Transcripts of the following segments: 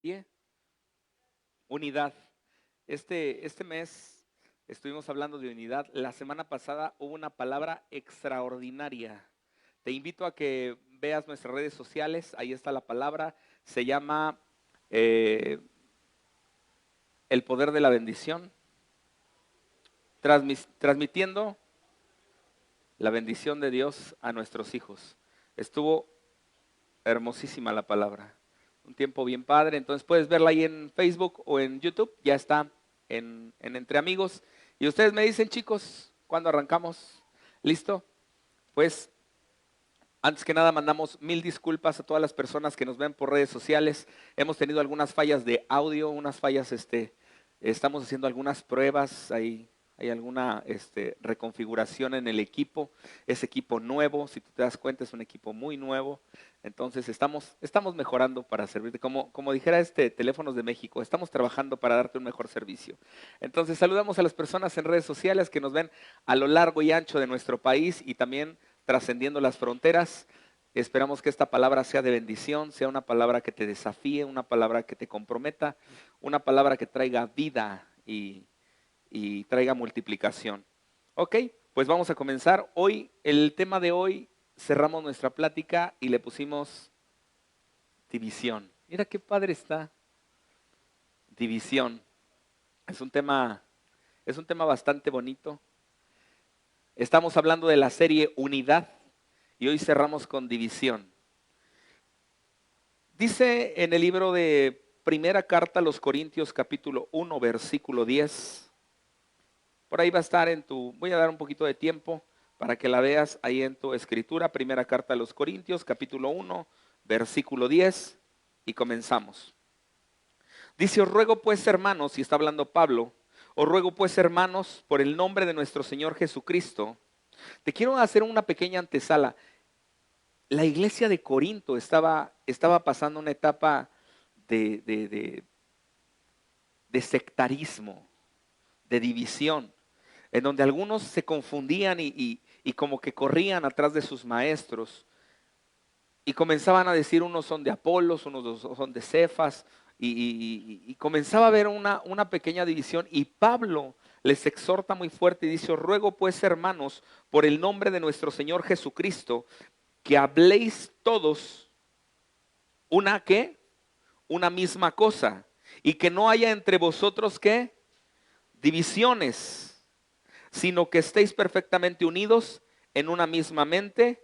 serie Unidad. Este mes estuvimos hablando de unidad. La semana pasada hubo una palabra extraordinaria. Te invito a que veas nuestras redes sociales. Ahí está la palabra. Se llama el poder de la bendición. Transmitiendo la bendición de Dios a nuestros hijos. Estuvo hermosísima la palabra. Un tiempo bien padre. Entonces puedes verla ahí en Facebook o en YouTube. Ya está en Entre Amigos. Y ustedes me dicen, chicos, ¿cuándo arrancamos? ¿Listo? Pues antes que nada mandamos 1000 disculpas a todas las personas que nos ven por redes sociales. Hemos tenido algunas fallas de audio, unas fallas, estamos haciendo algunas pruebas, hay alguna reconfiguración en el equipo. Es equipo nuevo, si tú te das cuenta es un equipo muy nuevo. Entonces estamos mejorando para servirte. Como dijera Teléfonos de México, estamos trabajando para darte un mejor servicio. Entonces saludamos a las personas en redes sociales que nos ven a lo largo y ancho de nuestro país y también trascendiendo las fronteras. Esperamos que esta palabra sea de bendición, sea una palabra que te desafíe, una palabra que te comprometa, una palabra que traiga vida y traiga multiplicación. Ok, pues vamos a comenzar. Hoy, el tema de hoy, cerramos nuestra plática y le pusimos división. Mira qué padre está. División. Es un tema bastante bonito. Estamos hablando de la serie Unidad y hoy cerramos con división. Dice en el libro de Primera Carta a los Corintios, capítulo 1, versículo 10. Por ahí va a estar voy a dar un poquito de tiempo para que la veas ahí en tu escritura. Primera Carta a los Corintios, capítulo 1, versículo 10. Y comenzamos. Dice, os ruego pues, hermanos, y está hablando Pablo, os ruego pues, hermanos, por el nombre de nuestro Señor Jesucristo. Te quiero hacer una pequeña antesala. La iglesia de Corinto estaba pasando una etapa de sectarismo, de división, en donde algunos se confundían y como que corrían atrás de sus maestros y comenzaban a decir unos son de Apolos, unos son de Cefas y comenzaba a haber una pequeña división y Pablo les exhorta muy fuerte y dice, os ruego pues, hermanos, por el nombre de nuestro Señor Jesucristo, que habléis todos una ¿qué? Una misma cosa y que no haya entre vosotros ¿qué? Divisiones, sino que estéis perfectamente unidos en una misma mente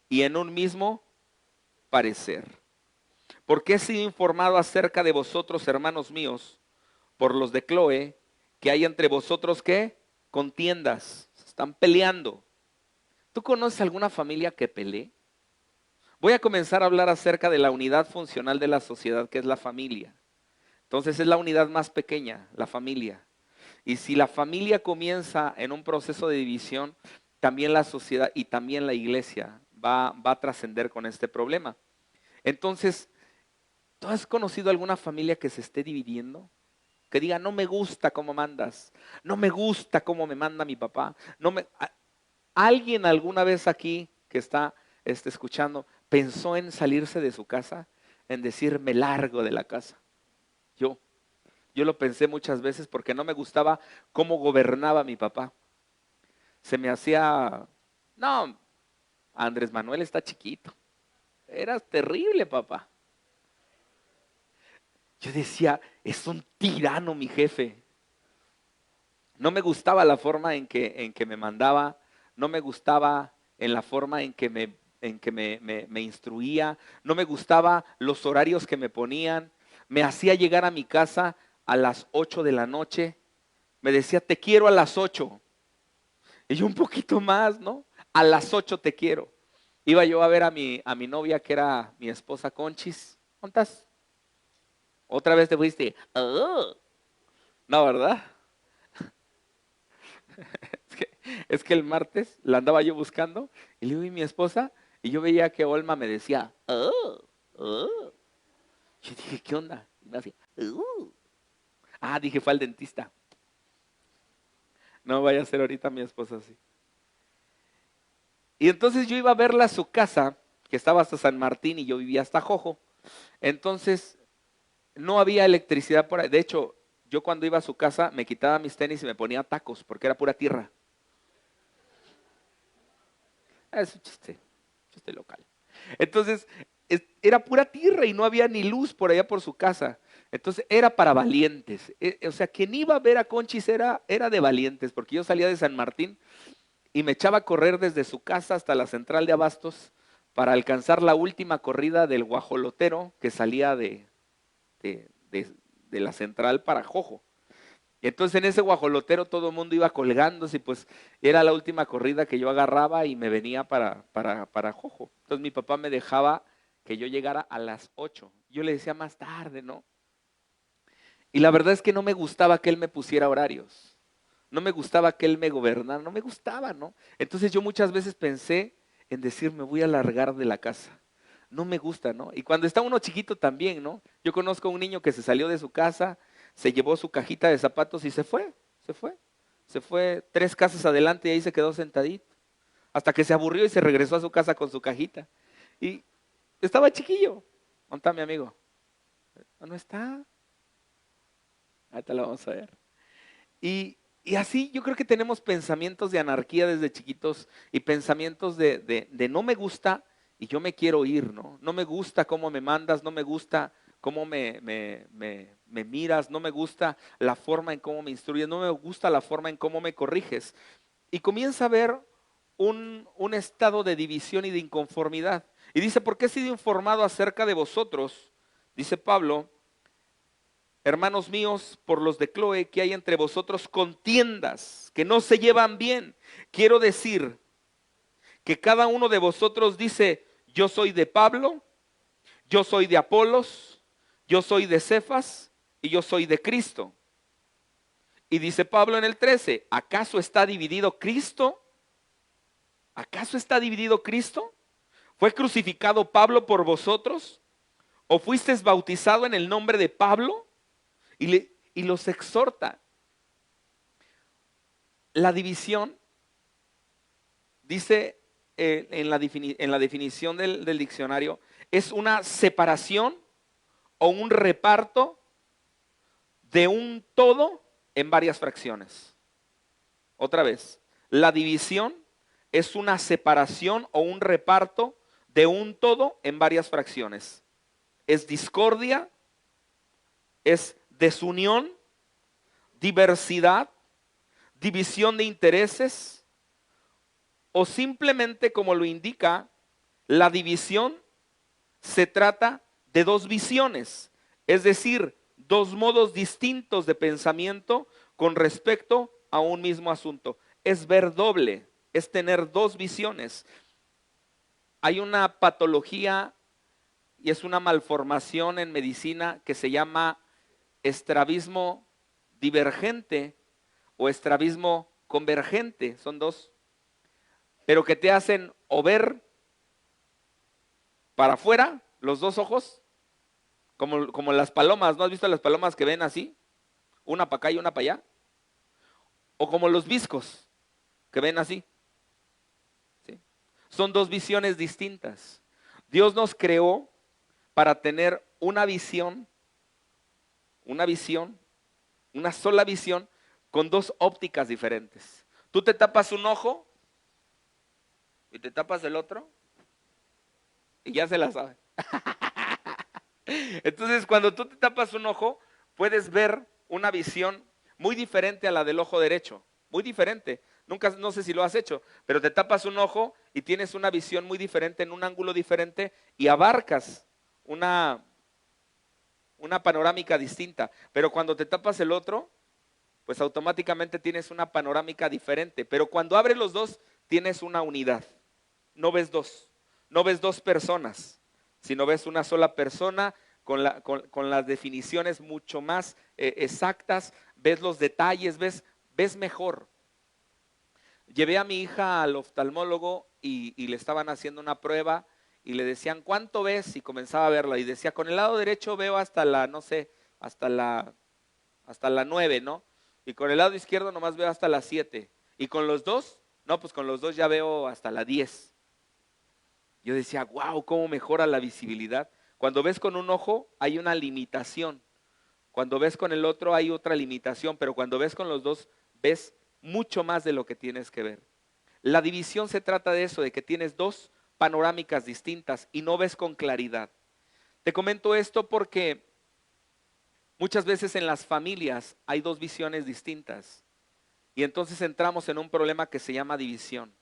y en un mismo parecer. Porque he sido informado acerca de vosotros, hermanos míos, por los de Cloe, que hay entre vosotros ¿qué? Contiendas, se están peleando. ¿Tú conoces alguna familia que pelee? Voy a comenzar a hablar acerca de la unidad funcional de la sociedad, que es la familia. Entonces es la unidad más pequeña, la familia. Y si la familia comienza en un proceso de división, también la sociedad y también la iglesia va a trascender con este problema. Entonces, ¿tú has conocido alguna familia que se esté dividiendo? Que diga, no me gusta cómo mandas, no me gusta cómo me manda mi papá. ¿Alguien alguna vez aquí que está escuchando pensó en salirse de su casa? En decir, me largo de la casa. Yo lo pensé muchas veces porque no me gustaba cómo gobernaba mi papá. Se me hacía, no, Andrés Manuel está chiquito. Eras terrible, papá. Yo decía, es un tirano mi jefe. No me gustaba la forma en que me mandaba, no me gustaba en la forma en que me instruía, no me gustaba los horarios que me ponían. Me hacía llegar a mi casa a las 8 de la noche. Me decía, te quiero a las 8. Y yo un poquito más, ¿no? A las 8 te quiero. Iba yo a ver a mi novia, que era mi esposa Conchis. ¿Dónde estás? Otra vez te fuiste. "Oh". No, ¿verdad? Es que el martes la andaba yo buscando y le digo, ¿y mi esposa? Y yo veía que Olma me decía, "Oh, oh". Yo dije, ¿qué onda? Y me hacía, "Uh". Ah, dije, fue al dentista. No vaya a ser ahorita mi esposa así. Y entonces yo iba a verla a su casa, que estaba hasta San Martín y yo vivía hasta Jojo. Entonces no había electricidad por ahí. De hecho, yo cuando iba a su casa me quitaba mis tenis y me ponía tacos porque era pura tierra. Es un chiste local. Entonces, era pura tierra y no había ni luz por allá por su casa. Entonces, era para valientes. O sea, quien iba a ver a Conchis era de valientes, porque yo salía de San Martín y me echaba a correr desde su casa hasta la central de Abastos para alcanzar la última corrida del guajolotero que salía de, de- de la central para Jojo. Y entonces en ese guajolotero todo el mundo iba colgándose y pues era la última corrida que yo agarraba y me venía para Jojo. Entonces mi papá me dejaba que yo llegara a las 8. Yo le decía más tarde, ¿no? Y la verdad es que no me gustaba que él me pusiera horarios. No me gustaba que él me gobernara, no me gustaba, ¿no? Entonces yo muchas veces pensé en decir, me voy a largar de la casa. No me gusta, ¿no? Y cuando está uno chiquito también, ¿no? Yo conozco a un niño que se salió de su casa, se llevó su cajita de zapatos y se fue, se fue. Se fue 3 casas adelante y ahí se quedó sentadito. Hasta que se aburrió y se regresó a su casa con su cajita. Y estaba chiquillo. ¿Dónde está mi amigo? No está. Ahorita lo vamos a ver. Y así yo creo que tenemos pensamientos de anarquía desde chiquitos y pensamientos de no me gusta y yo me quiero ir, ¿no? No me gusta cómo me mandas, no me gusta cómo me miras, no me gusta la forma en cómo me instruyes, no me gusta la forma en cómo me corriges. Y comienza a haber un estado de división y de inconformidad. Y dice, ¿por qué he sido informado acerca de vosotros? Dice Pablo, hermanos míos, por los de Cloe, que hay entre vosotros contiendas, que no se llevan bien. Quiero decir que cada uno de vosotros dice, yo soy de Pablo, yo soy de Apolos, yo soy de Cefas y yo soy de Cristo. Y dice Pablo en el 13, ¿acaso está dividido Cristo? ¿Acaso está dividido Cristo? ¿Fue crucificado Pablo por vosotros? ¿O fuisteis bautizado en el nombre de Pablo? Y los exhorta. La división, dice en la definición del diccionario, es una separación o un reparto de un todo en varias fracciones. Otra vez, la división es una separación o un reparto de un todo en varias fracciones. Es discordia, es desunión, diversidad, división de intereses o simplemente, como lo indica, la división se trata de dos visiones, es decir, dos modos distintos de pensamiento con respecto a un mismo asunto. Es ver doble, es tener dos visiones. Hay una patología y es una malformación en medicina que se llama estrabismo divergente o estrabismo convergente, son dos, pero que te hacen o ver para afuera los dos ojos, como las palomas. ¿No has visto las palomas que ven así? Una para acá y una para allá. O como los viscos que ven así. ¿Sí? Son dos visiones distintas. Dios nos creó para tener una visión, una sola visión con dos ópticas diferentes. Tú te tapas un ojo y te tapas el otro y ya se la sabe. Entonces, cuando tú te tapas un ojo, puedes ver una visión muy diferente a la del ojo derecho, muy diferente. Nunca, no sé si lo has hecho, pero te tapas un ojo y tienes una visión muy diferente en un ángulo diferente y abarcas una panorámica distinta. Pero cuando te tapas el otro, pues automáticamente tienes una panorámica diferente. Pero cuando abres los dos, tienes una unidad. No ves dos personas, sino ves una sola persona con las definiciones mucho más exactas, ves los detalles, ves mejor. Llevé a mi hija al oftalmólogo y le estaban haciendo una prueba y le decían, ¿cuánto ves? Y comenzaba a verla y decía, con el lado derecho veo hasta la, no sé, hasta la 9, ¿no? Y con el lado izquierdo nomás veo hasta la 7. Y con los dos, no, pues con los dos ya veo hasta la 10. Yo decía, wow, cómo mejora la visibilidad. Cuando ves con un ojo hay una limitación, Cuando ves con el otro hay otra limitación, pero cuando ves con los dos, ves mucho más de lo que tienes que ver. La división se trata de eso, de que tienes dos panorámicas distintas y no ves con claridad. Te comento esto porque muchas veces en las familias hay dos visiones distintas y entonces entramos en un problema que se llama división.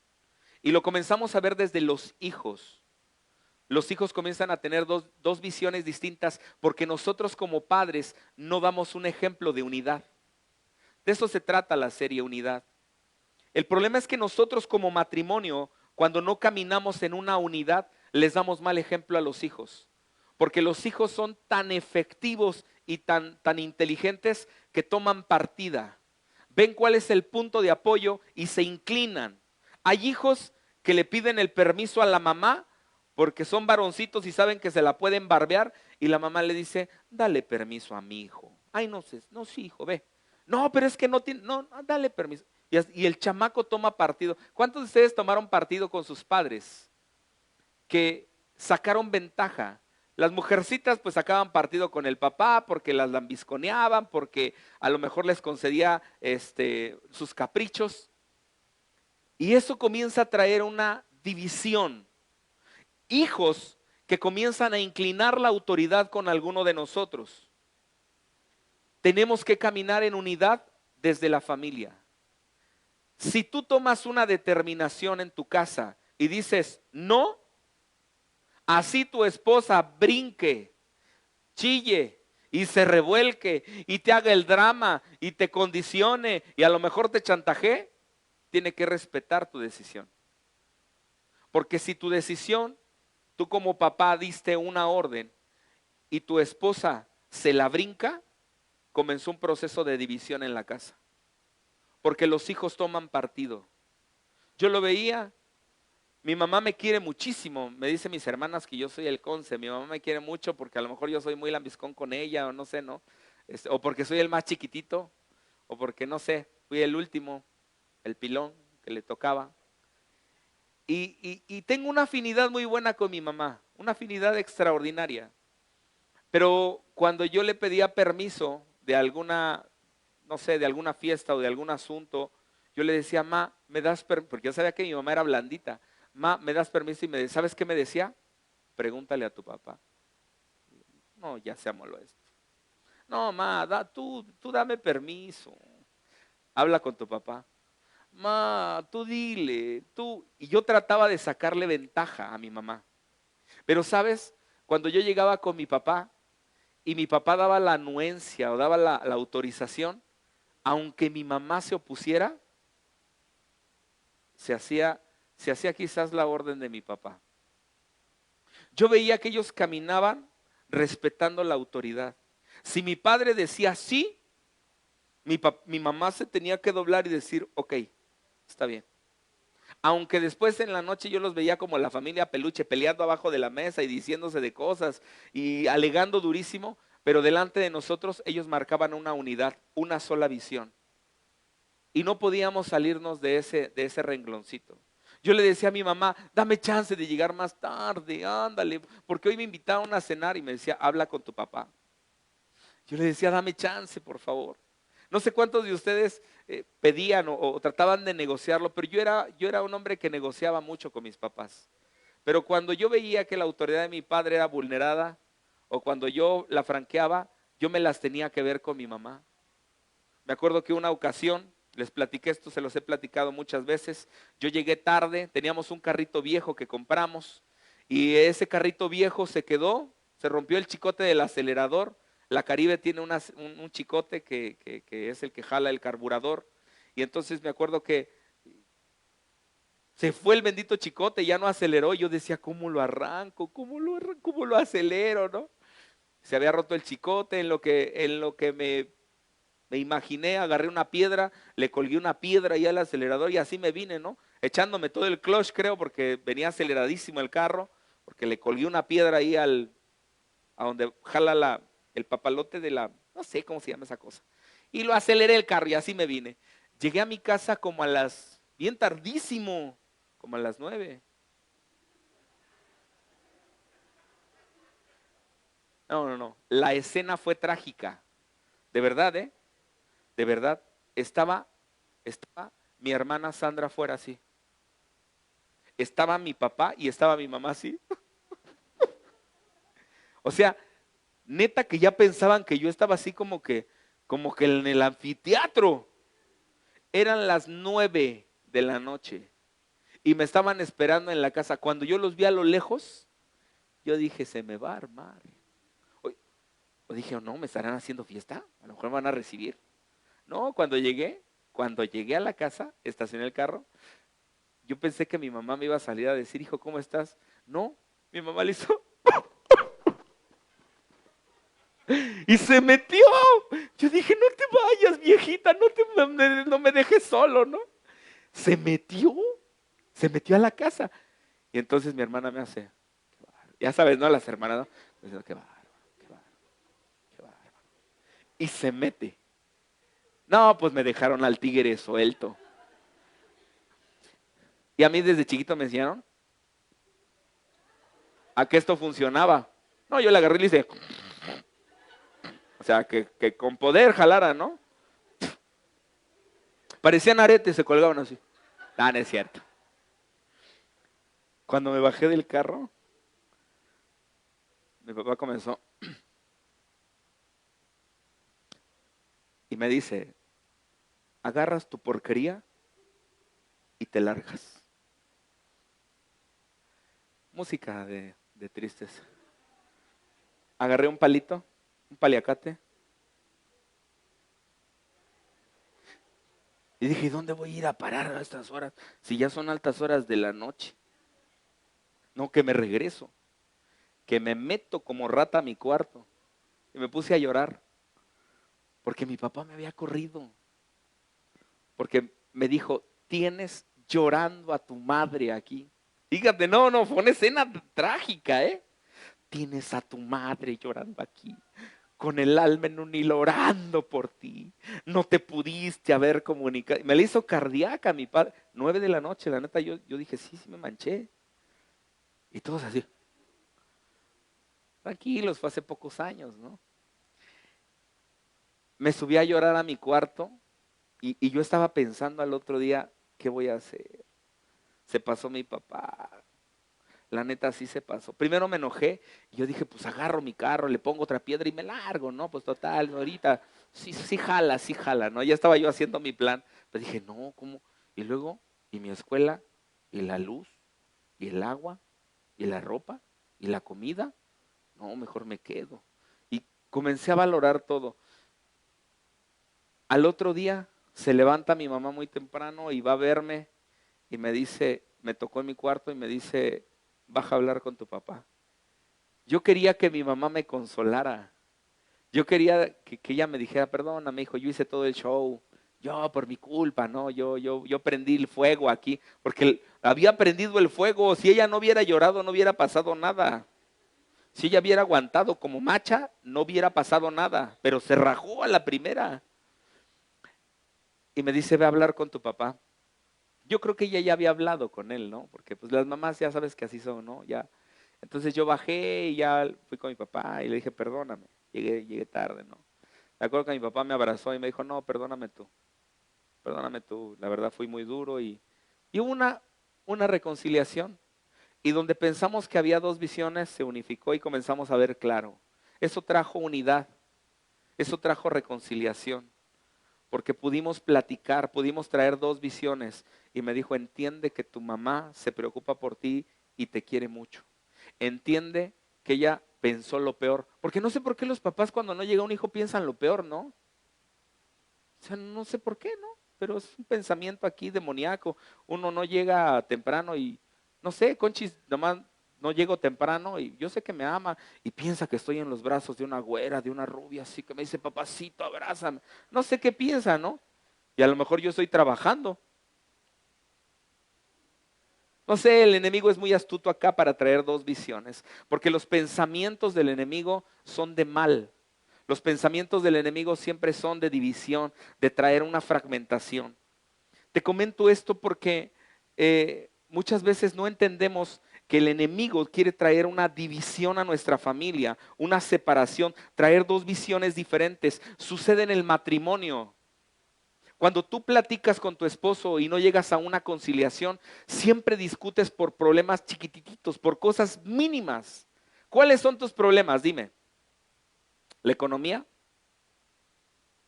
Y lo comenzamos a ver desde los hijos. Los hijos comienzan a tener dos visiones distintas porque nosotros como padres no damos un ejemplo de unidad. De eso se trata la serie Unidad. El problema es que nosotros como matrimonio, cuando no caminamos en una unidad, les damos mal ejemplo a los hijos. Porque los hijos son tan efectivos y tan inteligentes que toman partida. Ven cuál es el punto de apoyo y se inclinan. Hay hijos que le piden el permiso a la mamá porque son varoncitos y saben que se la pueden barbear y la mamá le dice, dale permiso a mi hijo. Ay, no sé, no, sí, hijo, ve. No, pero es que no tiene, no, dale permiso. Y el chamaco toma partido. ¿Cuántos de ustedes tomaron partido con sus padres que sacaron ventaja? Las mujercitas pues sacaban partido con el papá porque las lambisconeaban, porque a lo mejor les concedía sus caprichos. Y eso comienza a traer una división. Hijos que comienzan a inclinar la autoridad con alguno de nosotros. Tenemos que caminar en unidad desde la familia. Si tú tomas una determinación en tu casa y dices no, así tu esposa brinque, chille y se revuelque y te haga el drama y te condicione y a lo mejor te chantajee, tiene que respetar tu decisión. Porque si tu decisión, tú como papá diste una orden y tu esposa se la brinca, comenzó un proceso de división en la casa. Porque los hijos toman partido. Yo lo veía, mi mamá me quiere muchísimo, me dicen mis hermanas que yo soy el conce, mi mamá me quiere mucho porque a lo mejor yo soy muy lambiscón con ella o no sé, ¿no? O porque soy el más chiquitito, o porque no sé, fui el último, el pilón que le tocaba. Y tengo una afinidad muy buena con mi mamá, una afinidad extraordinaria. Pero cuando yo le pedía permiso de alguna, no sé, de alguna fiesta o de algún asunto, yo le decía, ma, me das permiso, porque yo sabía que mi mamá era blandita, ma, me das permiso y me decía, ¿sabes qué me decía? Pregúntale a tu papá. No, ya seámoslo esto. No, ma, tú dame permiso. Habla con tu papá. Ma, tú dile, tú. Y yo trataba de sacarle ventaja a mi mamá. Pero, ¿sabes? Cuando yo llegaba con mi papá, y mi papá daba la anuencia o daba la autorización, aunque mi mamá se opusiera, se hacía quizás la orden de mi papá. Yo veía que ellos caminaban respetando la autoridad. Si mi padre decía sí, mi mamá se tenía que doblar y decir, ok, está bien. Aunque después en la noche yo los veía como la familia peluche peleando abajo de la mesa y diciéndose de cosas y alegando durísimo, pero delante de nosotros ellos marcaban una unidad, una sola visión. Y no podíamos salirnos de ese rengloncito. Yo le decía a mi mamá, dame chance de llegar más tarde, ándale, porque hoy me invitaron a cenar y me decía, habla con tu papá. Yo le decía, dame chance, por favor. No sé cuántos de ustedes pedían o trataban de negociarlo, pero yo era un hombre que negociaba mucho con mis papás. Pero cuando yo veía que la autoridad de mi padre era vulnerada o cuando yo la franqueaba, yo me las tenía que ver con mi mamá. Me acuerdo que una ocasión, les platiqué esto, se los he platicado muchas veces, yo llegué tarde, teníamos un carrito viejo que compramos y ese carrito viejo se quedó, se rompió el chicote del acelerador. La Caribe tiene un chicote que es el que jala el carburador. Y entonces me acuerdo que se fue el bendito chicote, ya no aceleró. Y yo decía, ¿cómo lo arranco? ¿Cómo lo acelero? ¿No? Se había roto el chicote, en lo que me imaginé, agarré una piedra, le colgué una piedra ahí al acelerador y así me vine, ¿no? Echándome todo el clutch, creo, porque venía aceleradísimo el carro, porque le colgué una piedra ahí a donde jala el papalote no sé cómo se llama esa cosa. Y lo aceleré el carro y así me vine. Llegué a mi casa como bien tardísimo, como a las 9. No, no, no. La escena fue trágica. De verdad, de verdad. Estaba mi hermana Sandra afuera así. Estaba mi papá y estaba mi mamá así. O sea, neta que ya pensaban que yo estaba así como que en el anfiteatro. Eran las 9 de la noche y me estaban esperando en la casa. Cuando yo los vi a lo lejos, yo dije, se me va a armar. O dije, no, me estarán haciendo fiesta, a lo mejor me van a recibir. No, cuando llegué a la casa, estacioné el carro, yo pensé que mi mamá me iba a salir a decir, hijo, ¿cómo estás? No, mi mamá le hizo y se metió. Yo dije, no te vayas, viejita, no me dejes solo, ¿no? Se metió, se metió a la casa. Y entonces mi hermana me hace, qué bárbaro. Ya sabes, ¿no? Las hermanas, ¿no? Diciendo, qué bárbaro, qué bárbaro, qué bárbaro. Y se mete. No, pues me dejaron al tigre suelto. Y a mí desde chiquito me enseñaron a que esto funcionaba. No, yo le agarré y le hice, o sea, que con poder jalara, ¿no? Parecían aretes, se colgaban así. Ah, no es cierto. Cuando me bajé del carro, mi papá comenzó y me dice, agarras tu porquería y te largas. Música de tristes. Agarré un palito, un paliacate. Y dije, ¿dónde voy a ir a parar a estas horas? Si ya son altas horas de la noche. No, que me regreso. Que me meto como rata a mi cuarto. Y me puse a llorar. Porque mi papá me había corrido. Porque me dijo, tienes llorando a tu madre aquí. Fíjate, no, fue una escena trágica, ¿eh? Tienes a tu madre llorando aquí, con el alma en un hilo orando por ti. No te pudiste haber comunicado. Me la hizo cardíaca mi padre. 9 de la noche, la neta, yo dije, sí me manché. Y todos así. Tranquilos, fue hace pocos años, ¿no? Me subí a llorar a mi cuarto y yo estaba pensando al otro día, ¿qué voy a hacer? Se pasó mi papá. La neta sí se pasó. Primero me enojé y yo dije, pues agarro mi carro, le pongo otra piedra y me largo, ¿no? Pues total, ahorita sí jala, ¿no? Ya estaba yo haciendo mi plan. Pero dije, no, ¿cómo? Y luego, y mi escuela, y la luz, y el agua, y la ropa, y la comida. No, mejor me quedo. Y comencé a valorar todo. Al otro día se levanta mi mamá muy temprano y va a verme y me dice, me tocó en mi cuarto y me dice, baja a hablar con tu papá. Yo quería que mi mamá me consolara. Yo quería que ella me dijera, perdóname, hijo, yo hice todo el show. Yo por mi culpa, ¿no? Yo prendí el fuego aquí, porque había prendido el fuego. Si ella no hubiera llorado, no hubiera pasado nada. Si ella hubiera aguantado como macha, no hubiera pasado nada. Pero se rajó a la primera. Y me dice, ve a hablar con tu papá. Yo creo que ella ya había hablado con él, ¿no? Porque pues las mamás ya sabes que así son, ¿no? Ya. Entonces yo bajé y ya fui con mi papá y le dije, perdóname, llegué tarde, ¿no? Me acuerdo que mi papá me abrazó y me dijo, no, perdóname tú, la verdad fui muy duro y hubo una reconciliación. Y donde pensamos que había dos visiones, se unificó y comenzamos a ver claro. Eso trajo unidad, eso trajo reconciliación, porque pudimos platicar, pudimos traer dos visiones. Y me dijo, entiende que tu mamá se preocupa por ti y te quiere mucho. Entiende que ella pensó lo peor. Porque no sé por qué los papás cuando no llega un hijo piensan lo peor, ¿no? O sea, no sé por qué, ¿no? Pero es un pensamiento aquí demoníaco. Uno no llega temprano y, no sé, Conchis, nomás no llego temprano y yo sé que me ama y piensa que estoy en los brazos de una güera, de una rubia, así que me dice, papacito, abrázame. No sé qué piensa, ¿no? Y a lo mejor yo estoy trabajando. No sé, el enemigo es muy astuto acá para traer dos visiones, porque los pensamientos del enemigo son de mal. Los pensamientos del enemigo siempre son de división, de traer una fragmentación. Te comento esto porque muchas veces no entendemos que el enemigo quiere traer una división a nuestra familia, una separación, traer dos visiones diferentes. Sucede en el matrimonio. Cuando tú platicas con tu esposo y no llegas a una conciliación, siempre discutes por problemas chiquititos, por cosas mínimas. ¿Cuáles son tus problemas? Dime. ¿La economía?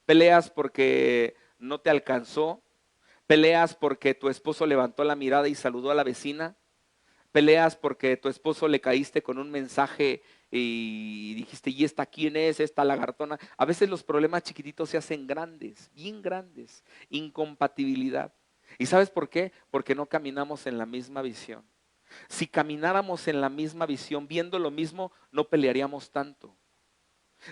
¿Peleas porque no te alcanzó? ¿Peleas porque tu esposo levantó la mirada y saludó a la vecina? ¿Peleas porque tu esposo le caíste con un mensaje y dijiste, ¿y esta quién es? Esta lagartona. A veces los problemas chiquititos se hacen grandes, bien grandes. Incompatibilidad. ¿Y sabes por qué? Porque no caminamos en la misma visión. Si camináramos en la misma visión, viendo lo mismo, no pelearíamos tanto.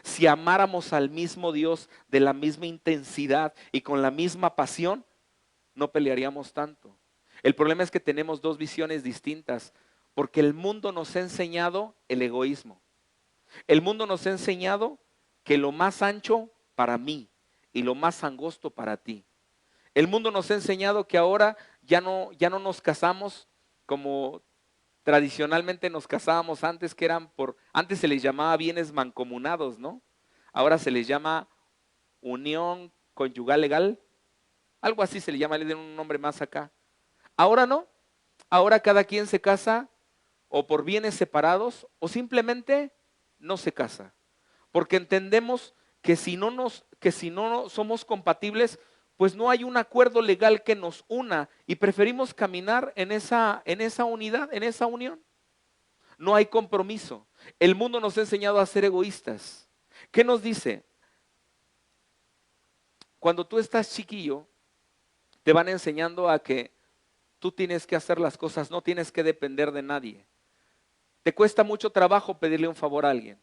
Si amáramos al mismo Dios de la misma intensidad y con la misma pasión, no pelearíamos tanto. El problema es que tenemos dos visiones distintas, porque el mundo nos ha enseñado el egoísmo. El mundo nos ha enseñado que lo más ancho para mí y lo más angosto para ti. El mundo nos ha enseñado que ahora ya no nos casamos como tradicionalmente nos casábamos antes, que antes se les llamaba bienes mancomunados, ¿no? Ahora se les llama unión conyugal legal, algo así se le llama, le den un nombre más acá. Ahora no, ahora cada quien se casa o por bienes separados o simplemente no se casa. Porque entendemos que si no somos compatibles, pues no hay un acuerdo legal que nos una y preferimos caminar en esa unidad, en esa unión. No hay compromiso. El mundo nos ha enseñado a ser egoístas. ¿Qué nos dice? Cuando tú estás chiquillo, te van enseñando a que tú tienes que hacer las cosas, no tienes que depender de nadie. Te cuesta mucho trabajo pedirle un favor a alguien.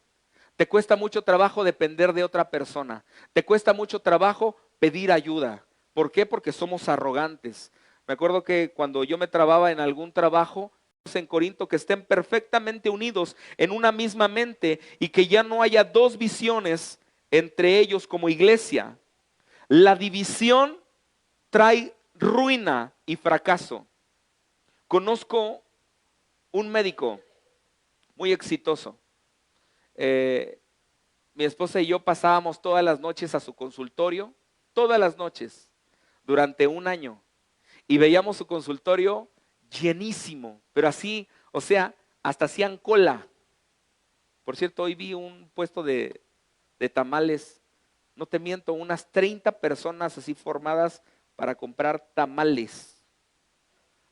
Te cuesta mucho trabajo depender de otra persona. Te cuesta mucho trabajo pedir ayuda. ¿Por qué? Porque somos arrogantes. Me acuerdo que cuando yo me trababa en algún trabajo en Corinto, que estén perfectamente unidos en una misma mente y que ya no haya dos visiones entre ellos como iglesia. La división trae ruina y fracaso. Conozco un médico muy exitoso. Mi esposa y yo pasábamos todas las noches a su consultorio, todas las noches, durante un año. Y veíamos su consultorio llenísimo, pero así, o sea, hasta hacían cola. Por cierto, hoy vi un puesto de tamales, no te miento, unas 30 personas así formadas para comprar tamales.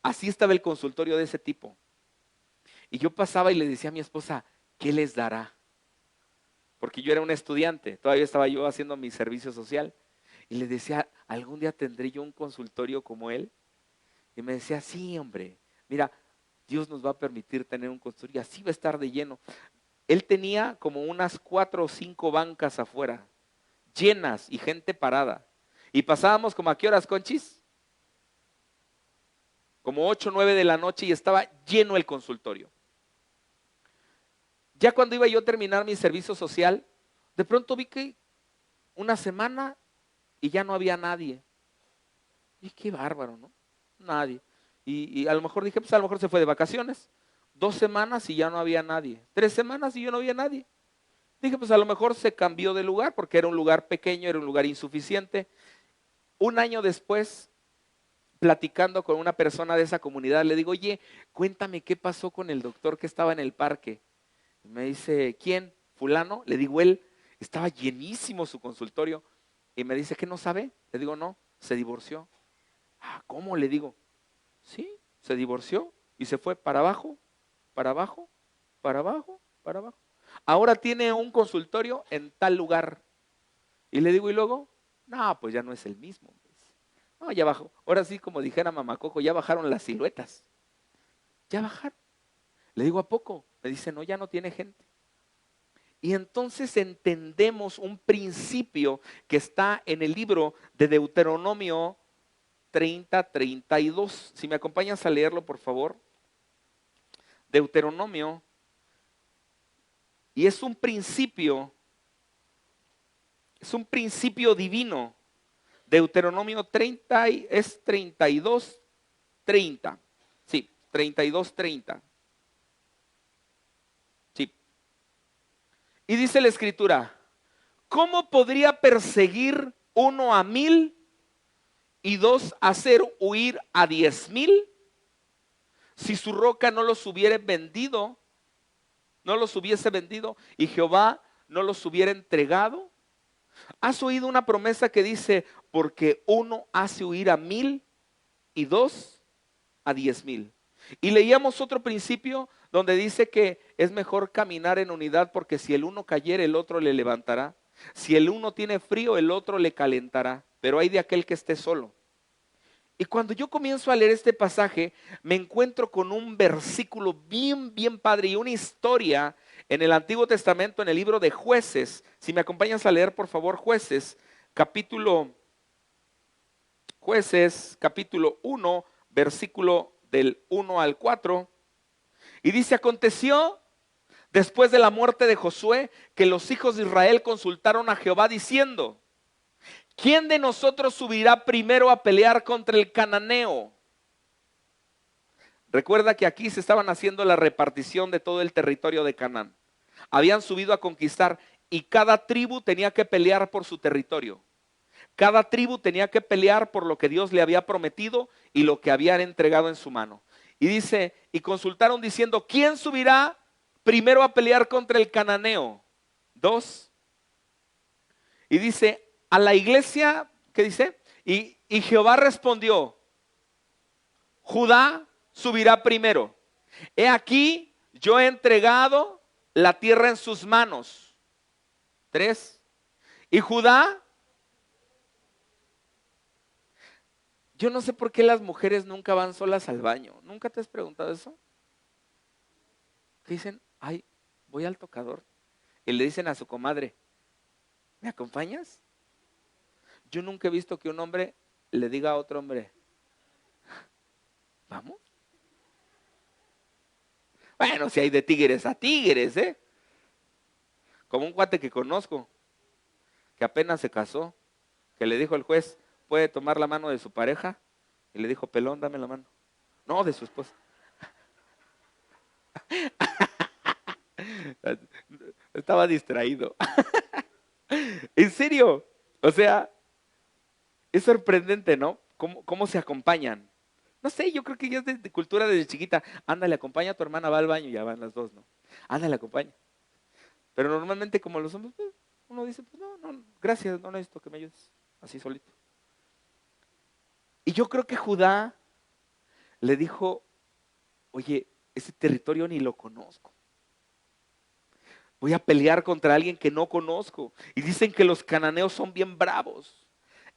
Así estaba el consultorio de ese tipo. Y yo pasaba y le decía a mi esposa, ¿qué les dará? Porque yo era un estudiante, todavía estaba yo haciendo mi servicio social. Y le decía, ¿algún día tendré yo un consultorio como él? Y me decía, sí, hombre, mira, Dios nos va a permitir tener un consultorio, así va a estar de lleno. Él tenía como unas 4 o 5 bancas afuera, llenas y gente parada. Y pasábamos como a qué horas, Conchis? Como 8 o 9 de la noche y estaba lleno el consultorio. Ya cuando iba yo a terminar mi servicio social, de pronto vi que una semana y ya no había nadie. Y qué bárbaro, ¿no? Nadie. Y a lo mejor dije, pues a lo mejor se fue de vacaciones. 2 semanas y ya no había nadie. 3 semanas y yo no había nadie. Dije, pues a lo mejor se cambió de lugar porque era un lugar pequeño, era un lugar insuficiente. Un año después, platicando con una persona de esa comunidad, le digo, oye, cuéntame qué pasó con el doctor que estaba en el parque. Y me dice, ¿quién? ¿Fulano? Le digo, él estaba llenísimo su consultorio. Y me dice, ¿qué no sabe? Le digo, no, se divorció. Ah, ¿cómo? Le digo, sí, se divorció y se fue para abajo, para abajo, para abajo, para abajo. Ahora tiene un consultorio en tal lugar. Y le digo, ¿y luego? No, pues ya no es el mismo. No, ya bajó. Ahora sí, como dijera Mamá Coco, ya bajaron las siluetas. Ya bajaron. Le digo, ¿a poco? Me dice, no, ya no tiene gente. Y entonces entendemos un principio que está en el libro de Deuteronomio 30:32. Si me acompañas a leerlo, por favor. Deuteronomio. Y es un principio divino. Deuteronomio 30 es 32:30. Sí, 32:30. Y dice la escritura, ¿cómo podría perseguir uno a 1000 y dos hacer huir a 10,000? Si su roca no los hubiera vendido, no los hubiese vendido y Jehová no los hubiera entregado. ¿Has oído una promesa que dice, porque uno hace huir a 1000 y dos a 10,000? Y leíamos otro principio donde dice que es mejor caminar en unidad, porque si el uno cayere, el otro le levantará. Si el uno tiene frío, el otro le calentará. Pero hay de aquel que esté solo. Y cuando yo comienzo a leer este pasaje, me encuentro con un versículo bien padre y una historia en el Antiguo Testamento, en el libro de Jueces. Si me acompañas a leer, por favor, Jueces, capítulo 1, versículo del 1 al 4. Y dice, aconteció después de la muerte de Josué que los hijos de Israel consultaron a Jehová diciendo, ¿quién de nosotros subirá primero a pelear contra el cananeo? Recuerda que aquí se estaban haciendo la repartición de todo el territorio de Canaán. Habían subido a conquistar y cada tribu tenía que pelear por su territorio. Cada tribu tenía que pelear por lo que Dios le había prometido y lo que habían entregado en su mano. Y dice, y consultaron diciendo, ¿quién subirá primero a pelear contra el cananeo? 2. Y dice, a la iglesia, ¿qué dice? Y Jehová respondió, Judá subirá primero. He aquí, yo he entregado la tierra en sus manos. 3. Y Judá, yo no sé por qué las mujeres nunca van solas al baño. ¿Nunca te has preguntado eso? Que dicen, ay, voy al tocador. Y le dicen a su comadre, ¿me acompañas? Yo nunca he visto que un hombre le diga a otro hombre, ¿vamos? Bueno, si hay de tigres a tigres, ¿eh? Como un cuate que conozco, que apenas se casó, que le dijo al juez, ¿puede tomar la mano de su pareja? Y le dijo, pelón, dame la mano. No, de su esposa. Estaba distraído. En serio, o sea, es sorprendente, ¿no? ¿Cómo se acompañan? No sé, yo creo que ya es de cultura desde chiquita. Ándale, acompaña a tu hermana, va al baño, ya van las dos, ¿no? Ándale, acompaña. Pero normalmente como los hombres, pues, uno dice, pues no, gracias, no necesito que me ayudes, así solito. Y yo creo que Judá le dijo, oye, ese territorio ni lo conozco. Voy a pelear contra alguien que no conozco. Y dicen que los cananeos son bien bravos.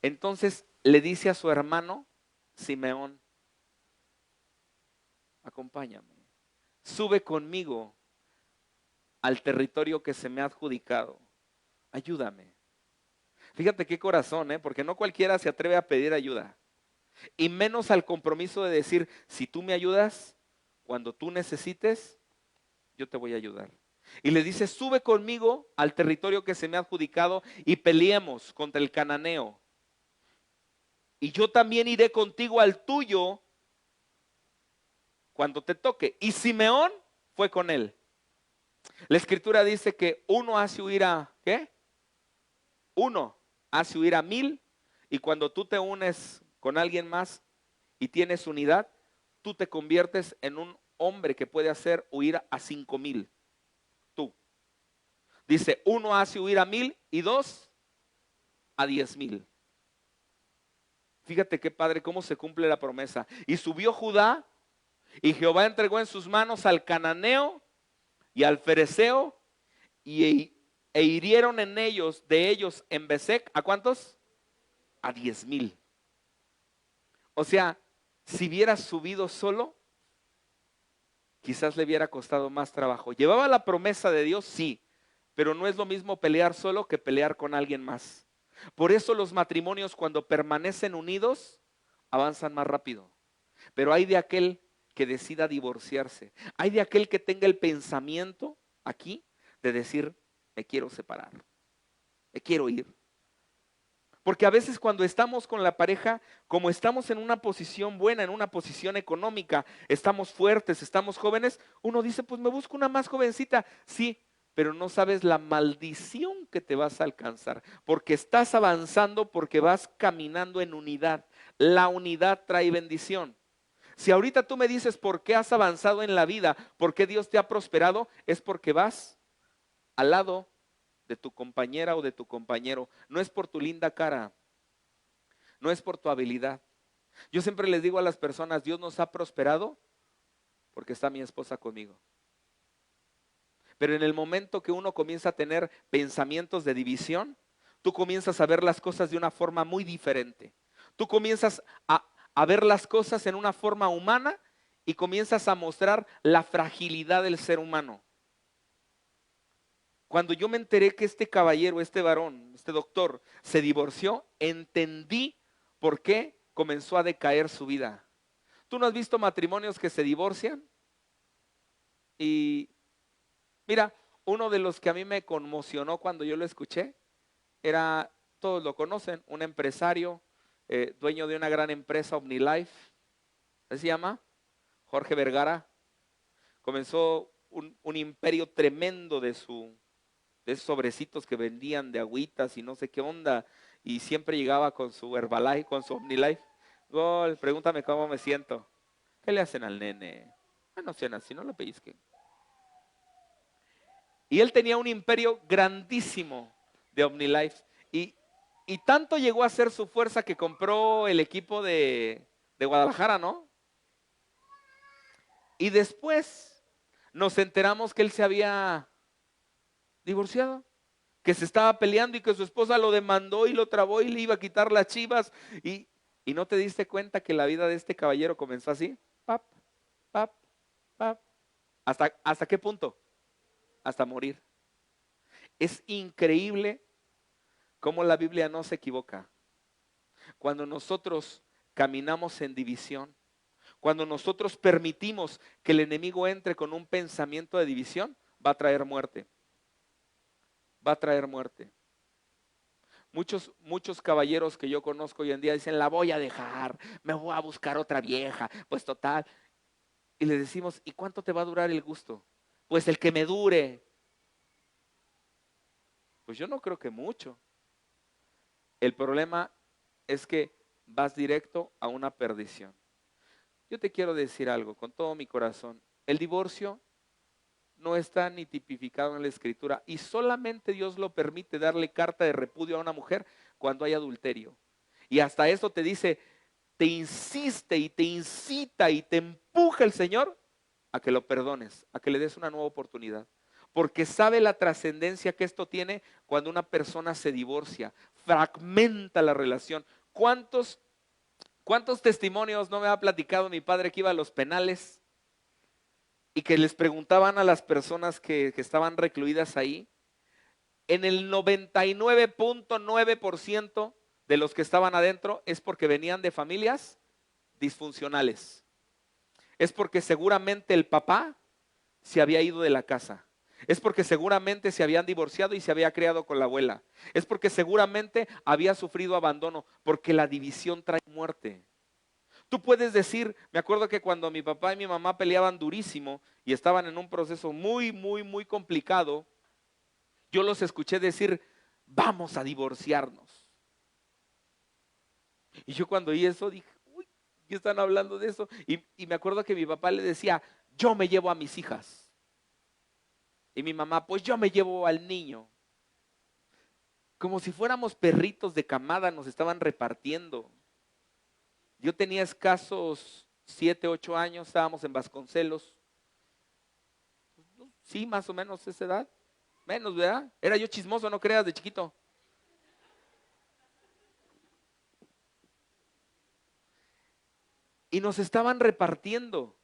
Entonces le dice a su hermano, Simeón, acompáñame, sube conmigo al territorio que se me ha adjudicado. Ayúdame. Fíjate qué corazón, porque no cualquiera se atreve a pedir ayuda. Y menos al compromiso de decir, si tú me ayudas, cuando tú necesites, yo te voy a ayudar. Y le dice, sube conmigo al territorio que se me ha adjudicado y peleemos contra el cananeo. Y yo también iré contigo al tuyo cuando te toque. Y Simeón fue con él. La escritura dice que uno hace huir a, ¿qué? Uno hace huir a 1000, y cuando tú te unes con alguien más y tienes unidad, tú te conviertes en un hombre que puede hacer huir a 5000. Tú. Dice, uno hace huir a 1000 y dos a 10,000. Fíjate qué padre, cómo se cumple la promesa. Y subió Judá, y Jehová entregó en sus manos al cananeo y al fereceo, e hirieron de ellos en Besec, ¿a cuántos? A 10,000. O sea, si hubiera subido solo, quizás le hubiera costado más trabajo. ¿Llevaba la promesa de Dios? Sí, pero no es lo mismo pelear solo que pelear con alguien más. Por eso los matrimonios, cuando permanecen unidos, avanzan más rápido. Pero hay de aquel que decida divorciarse. Hay de aquel que tenga el pensamiento aquí de decir, me quiero separar, me quiero ir. Porque a veces cuando estamos con la pareja, como estamos en una posición buena, en una posición económica, estamos fuertes, estamos jóvenes, uno dice, pues me busco una más jovencita. Sí, pero no sabes la maldición que te vas a alcanzar, porque estás avanzando, porque vas caminando en unidad. La unidad trae bendición. Si ahorita tú me dices por qué has avanzado en la vida, por qué Dios te ha prosperado, es porque vas al lado de tu compañera o de tu compañero. No es por tu linda cara, no es por tu habilidad. Yo siempre les digo a las personas, Dios nos ha prosperado porque está mi esposa conmigo. Pero en el momento que uno comienza a tener pensamientos de división, tú comienzas a ver las cosas de una forma muy diferente. Tú comienzas a ver las cosas en una forma humana y comienzas a mostrar la fragilidad del ser humano. Cuando yo me enteré que este caballero, este varón, este doctor, se divorció, entendí por qué comenzó a decaer su vida. ¿Tú no has visto matrimonios que se divorcian? Y mira, uno de los que a mí me conmocionó cuando yo lo escuché era, todos lo conocen, un empresario, dueño de una gran empresa, OmniLife, ¿qué se llama? Jorge Vergara. Comenzó un imperio tremendo de esos sobrecitos que vendían de agüitas y no sé qué onda, y siempre llegaba con su Herbalife, con su OmniLife. Gol, pregúntame cómo me siento. ¿Qué le hacen al nene? Ah, no sean así, no lo pellizquen. Y él tenía un imperio grandísimo de OmniLife. Y tanto llegó a ser su fuerza que compró el equipo de Guadalajara, ¿no? Y después nos enteramos que él se había divorciado, que se estaba peleando y que su esposa lo demandó y lo trabó y le iba a quitar las chivas. Y no te diste cuenta que la vida de este caballero comenzó así. Pap, pap, pap. ¿Hasta qué punto? Hasta morir. Es increíble cómo la Biblia no se equivoca. Cuando nosotros caminamos en división, cuando nosotros permitimos que el enemigo entre con un pensamiento de división, va a traer muerte. Va a traer muerte. Muchos caballeros que yo conozco hoy en día dicen, la voy a dejar, me voy a buscar otra vieja, pues total. Y le decimos, ¿y cuánto te va a durar el gusto? Pues el que me dure. Pues yo no creo que mucho. El problema es que vas directo a una perdición. Yo te quiero decir algo con todo mi corazón. El divorcio no está ni tipificado en la escritura y solamente Dios lo permite darle carta de repudio a una mujer cuando hay adulterio. Y hasta eso te dice, te insiste y te incita y te empuja el Señor a que lo perdones, a que le des una nueva oportunidad. Porque sabe la trascendencia que esto tiene cuando una persona se divorcia, fragmenta la relación. ¿Cuántos testimonios no me ha platicado mi padre que iba a los penales y que les preguntaban a las personas que estaban recluidas ahí? En el 99.9% de los que estaban adentro es porque venían de familias disfuncionales. Es porque seguramente el papá se había ido de la casa. Es porque seguramente se habían divorciado y se había criado con la abuela. Es porque seguramente había sufrido abandono, porque la división trae muerte. Tú puedes decir, me acuerdo que cuando mi papá y mi mamá peleaban durísimo y estaban en un proceso muy, muy, muy complicado, yo los escuché decir, vamos a divorciarnos. Y yo cuando oí eso dije, uy, ¿qué están hablando de eso? Y me acuerdo que mi papá le decía, yo me llevo a mis hijas. Y mi mamá, pues yo me llevo al niño. Como si fuéramos perritos de camada, nos estaban repartiendo. Yo tenía escasos 7, 8 años, estábamos en Vasconcelos. Sí, más o menos esa edad. Menos, ¿verdad? Era yo chismoso, no creas, de chiquito. Y nos estaban repartiendo.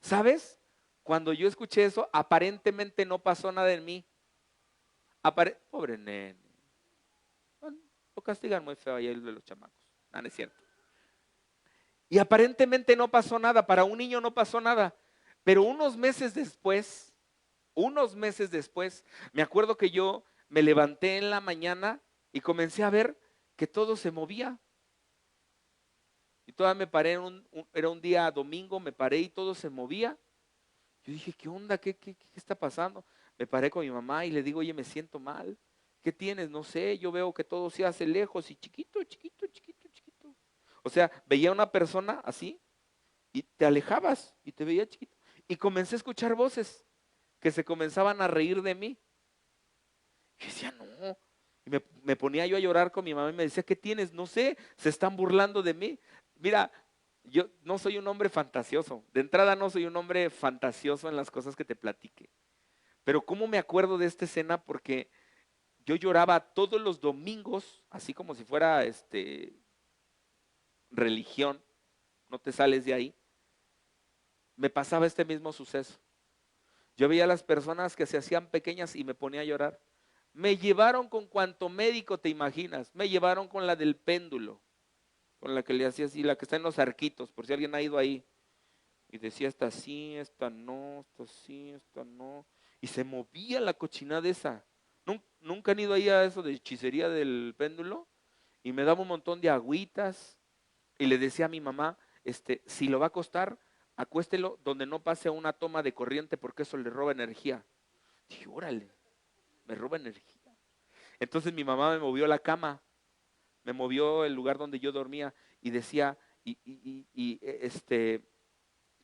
¿Sabes? Cuando yo escuché eso, aparentemente no pasó nada en mí. Pobre nene. Bueno, lo castigan muy feo ahí el de los chamacos. No, no es cierto. Y aparentemente no pasó nada. Para un niño no pasó nada. Pero unos meses después, me acuerdo que yo me levanté en la mañana y comencé a ver que todo se movía. Y todavía me paré, era un día domingo, me paré y todo se movía. Yo dije, ¿qué onda? ¿Qué está pasando? Me paré con mi mamá y le digo, oye, me siento mal. ¿Qué tienes? No sé, yo veo que todo se hace lejos y chiquito, chiquito, chiquito, chiquito. O sea, veía a una persona así y te alejabas y te veía chiquito. Y comencé a escuchar voces que se comenzaban a reír de mí. Y decía, no. Y me ponía yo a llorar con mi mamá y me decía, ¿qué tienes? No sé, se están burlando de mí. Mira, yo no soy un hombre fantasioso. De entrada no soy un hombre fantasioso en las cosas que te platique. Pero ¿cómo me acuerdo de esta escena? Porque yo lloraba todos los domingos, así como si fuera religión, no te sales de ahí. Me pasaba este mismo suceso. Yo veía a las personas que se hacían pequeñas y me ponía a llorar. Me llevaron con cuanto médico te imaginas. Me llevaron con la del péndulo, con la que le hacía así, la que está en los arquitos, por si alguien ha ido ahí. Y decía, esta sí, esta no, esta sí, esta no. Y se movía la cochinada esa. ¿Nunca han ido ahí a eso de hechicería del péndulo? Y me daba un montón de agüitas. Y le decía a mi mamá, si lo va a acostar, acuéstelo donde no pase una toma de corriente porque eso le roba energía. Dije, órale, me roba energía. Entonces mi mamá me movió la cama, me movió el lugar donde yo dormía y decía,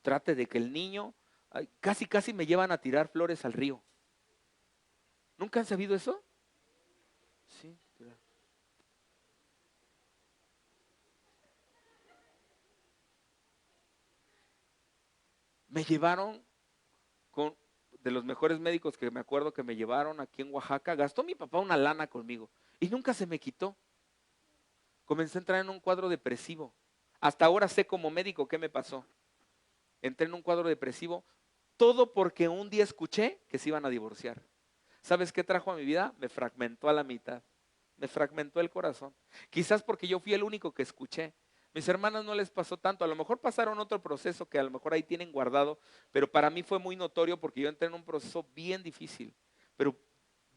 trate de que el niño, ay, casi casi me llevan a tirar flores al río. ¿Nunca han sabido eso? Sí, claro. Me llevaron con de los mejores médicos que me acuerdo que me llevaron aquí en Oaxaca. Gastó mi papá una lana conmigo y nunca se me quitó. Comencé a entrar en un cuadro depresivo. Hasta ahora sé como médico qué me pasó. Entré en un cuadro depresivo, todo porque un día escuché que se iban a divorciar. ¿Sabes qué trajo a mi vida? Me fragmentó a la mitad, me fragmentó el corazón. Quizás porque yo fui el único que escuché. Mis hermanas no les pasó tanto, a lo mejor pasaron otro proceso que a lo mejor ahí tienen guardado, pero para mí fue muy notorio porque yo entré en un proceso bien difícil, pero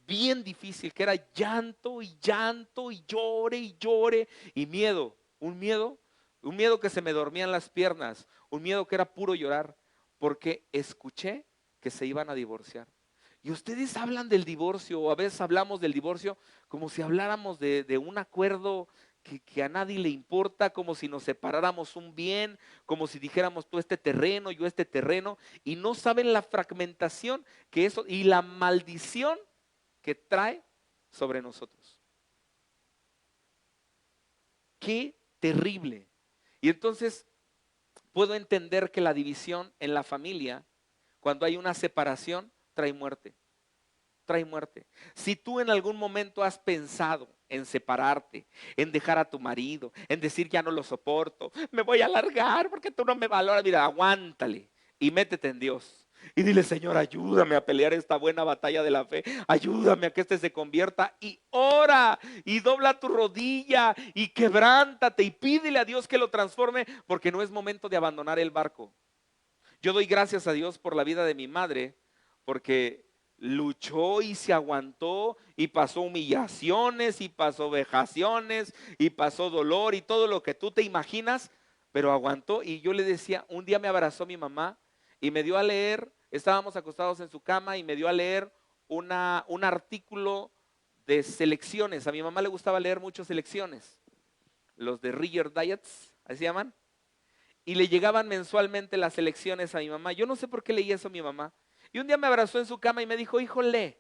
bien difícil, que era llanto y llore y llore y miedo, un miedo que se me dormían las piernas, un miedo que era puro llorar, porque escuché que se iban a divorciar. Y ustedes hablan del divorcio, o a veces hablamos del divorcio como si habláramos de un acuerdo que a nadie le importa, como si nos separáramos un bien, como si dijéramos tú este terreno, yo este terreno, y no saben la fragmentación que eso y la maldición que trae sobre nosotros. Qué terrible. Y entonces puedo entender que la división en la familia, cuando hay una separación, trae muerte. Trae muerte. Si tú en algún momento has pensado en separarte, en dejar a tu marido, en decir ya no lo soporto, me voy a largar porque tú no me valoras, mira, aguántale y métete en Dios. Y dile, Señor, ayúdame a pelear esta buena batalla de la fe. Ayúdame a que este se convierta y ora y dobla tu rodilla y quebrántate y pídele a Dios que lo transforme porque no es momento de abandonar el barco. Yo doy gracias a Dios por la vida de mi madre, porque luchó y se aguantó y pasó humillaciones y pasó vejaciones y pasó dolor y todo lo que tú te imaginas, pero aguantó. Y yo le decía, un día me abrazó mi mamá y me dio a leer, estábamos acostados en su cama y me dio a leer un artículo de selecciones. A mi mamá le gustaba leer muchas selecciones, los de Reader Diets, así se llaman, y le llegaban mensualmente las elecciones a mi mamá. Yo no sé por qué leía eso a mi mamá. Y un día me abrazó en su cama y me dijo, hijo, lee.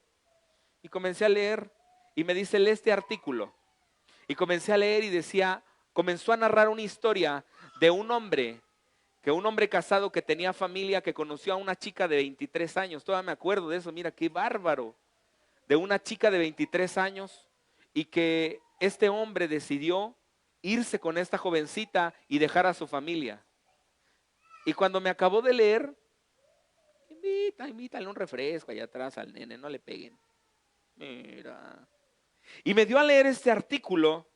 Y comencé a leer y me dice, lee este artículo. Y comencé a leer y decía, comenzó a narrar una historia de un hombre casado que tenía familia, que conoció a una chica de 23 años. Todavía me acuerdo de eso, mira qué bárbaro. De una chica de 23 años y que este hombre decidió irse con esta jovencita y dejar a su familia. Y cuando me acabó de leer, invítale un refresco allá atrás al nene, no le peguen. Mira. Y me dio a leer este artículo.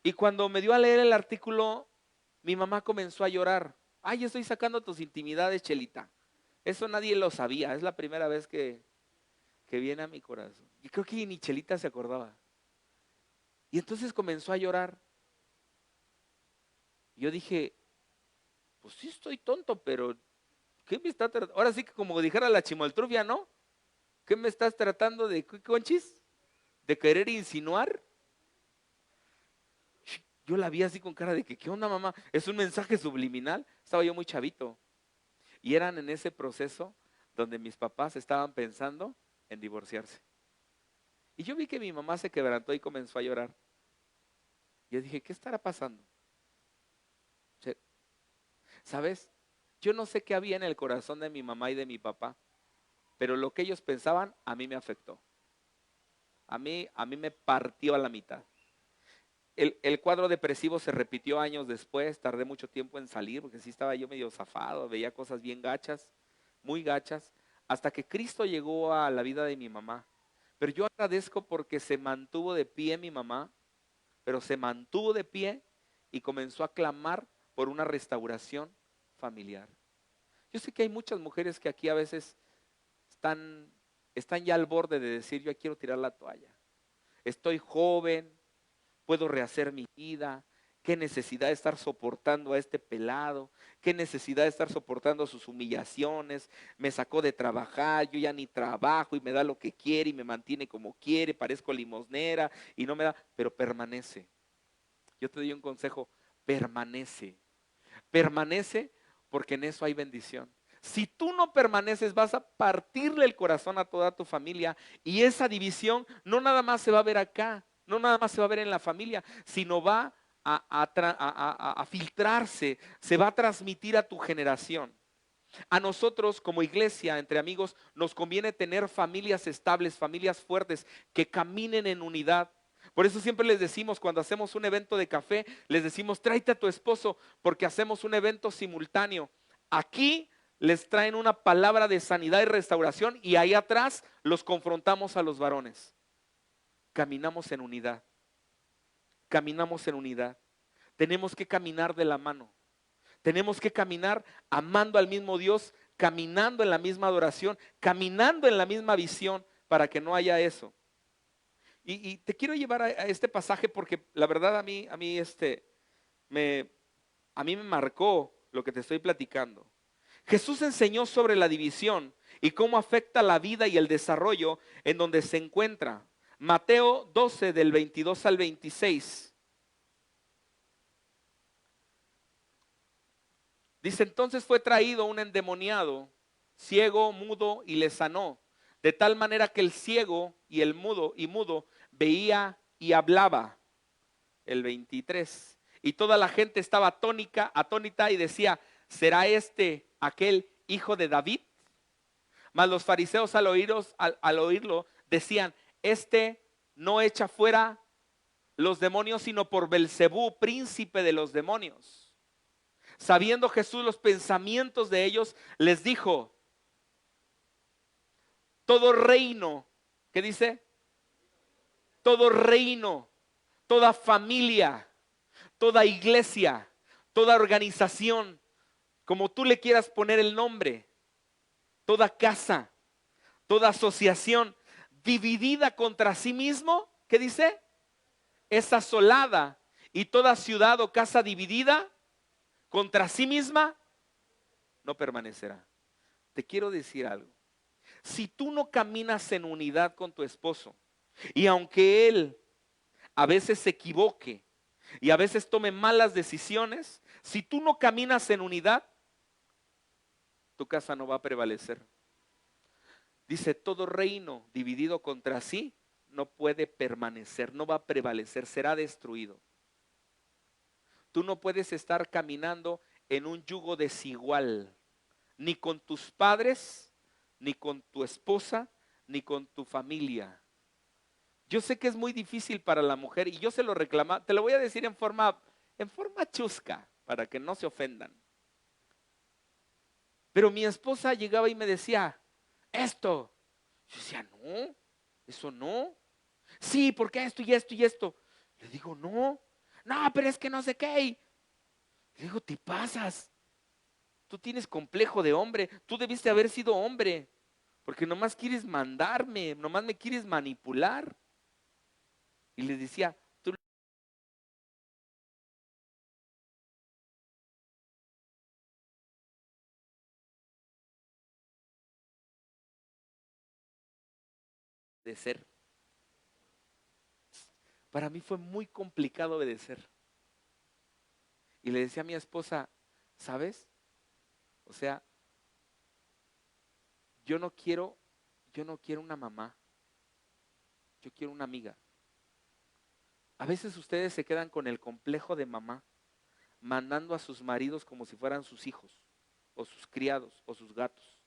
Y cuando me dio a leer el artículo, mi mamá comenzó a llorar. Ay, estoy sacando tus intimidades, Chelita. Eso nadie lo sabía. Es la primera vez que viene a mi corazón. Y creo que ni Chelita se acordaba. Y entonces comenzó a llorar. Yo dije, pues sí estoy tonto, pero ¿qué me está tratando? Ahora sí que como dijera la chimoltrufia, ¿no? ¿Qué me estás tratando de, qué, Conchis? ¿De querer insinuar? Yo la vi así con cara de que, ¿qué onda, mamá? Es un mensaje subliminal. Estaba yo muy chavito. Y eran en ese proceso donde mis papás estaban pensando en divorciarse. Y yo vi que mi mamá se quebrantó y comenzó a llorar. Yo dije, ¿qué estará pasando? ¿Sabes? Yo no sé qué había en el corazón de mi mamá y de mi papá, pero lo que ellos pensaban a mí me afectó. A mí me partió a la mitad. El cuadro depresivo se repitió años después, tardé mucho tiempo en salir porque sí estaba yo medio zafado, veía cosas bien gachas, muy gachas, hasta que Cristo llegó a la vida de mi mamá. Pero yo agradezco porque se mantuvo de pie mi mamá, pero se mantuvo de pie y comenzó a clamar por una restauración familiar. Yo sé que hay muchas mujeres que aquí a veces están, están ya al borde de decir, yo quiero tirar la toalla. Estoy joven, puedo rehacer mi vida. Qué necesidad de estar soportando a este pelado, qué necesidad de estar soportando sus humillaciones. Me sacó de trabajar, yo ya ni trabajo y me da lo que quiere y me mantiene como quiere, parezco limosnera y no me da, pero permanece. Yo te doy un consejo, permanece. Permanece porque en eso hay bendición. Si tú no permaneces, vas a partirle el corazón a toda tu familia y esa división no nada más se va a ver acá, no nada más se va a ver en la familia, sino va a filtrarse, se va a transmitir a tu generación. A nosotros como iglesia, entre amigos, nos conviene tener familias estables, familias fuertes, que caminen en unidad. Por eso siempre les decimos, cuando hacemos un evento de café, les decimos, tráete a tu esposo, porque hacemos un evento simultáneo. Aquí les traen una palabra de sanidad y restauración y ahí atrás los confrontamos a los varones. Caminamos en unidad, caminamos en unidad. Tenemos que caminar de la mano. Tenemos que caminar amando al mismo Dios, caminando en la misma adoración, caminando en la misma visión para que no haya eso. Y te quiero llevar a este pasaje porque la verdad me, a mí me marcó lo que te estoy platicando. Jesús enseñó sobre la división y cómo afecta la vida y el desarrollo en donde se encuentra. Mateo 12 del 22 al 26. Dice, entonces fue traído un endemoniado, ciego, mudo, y le sanó. De tal manera que el ciego y el mudo veía y hablaba. El 23. Y toda la gente estaba atónita y decía, ¿será este aquel hijo de David? Mas los fariseos al oírlo decían, este no echa fuera los demonios, sino por Belcebú, príncipe de los demonios. Sabiendo Jesús los pensamientos de ellos, les dijo, todo reino, ¿qué dice? Todo reino, toda familia, toda iglesia, toda organización, como tú le quieras poner el nombre, toda casa, toda asociación dividida contra sí mismo, ¿qué dice? Es asolada, y toda ciudad o casa dividida contra sí misma no permanecerá. Te quiero decir algo. Si tú no caminas en unidad con tu esposo, y aunque él a veces se equivoque y a veces tome malas decisiones, si tú no caminas en unidad, tu casa no va a prevalecer. Dice, todo reino dividido contra sí no puede permanecer, no va a prevalecer, será destruido. Tú no puedes estar caminando en un yugo desigual, ni con tus padres, ni con tu esposa, ni con tu familia. Yo sé que es muy difícil para la mujer y yo se lo reclamo, te lo voy a decir en forma chusca, para que no se ofendan. Pero mi esposa llegaba y me decía, esto. Yo decía, no, eso no. Sí, porque esto y esto y esto. Le digo, no, no, pero es que no sé qué. Le digo, te pasas. Tú tienes complejo de hombre. Tú debiste haber sido hombre. Porque nomás quieres mandarme, nomás me quieres manipular. Y le decía, Obedecer. Para mí fue muy complicado obedecer. Y le decía a mi esposa, ¿sabes? O sea, yo no quiero una mamá, yo quiero una amiga. A veces ustedes se quedan con el complejo de mamá, mandando a sus maridos como si fueran sus hijos, o sus criados, o sus gatos.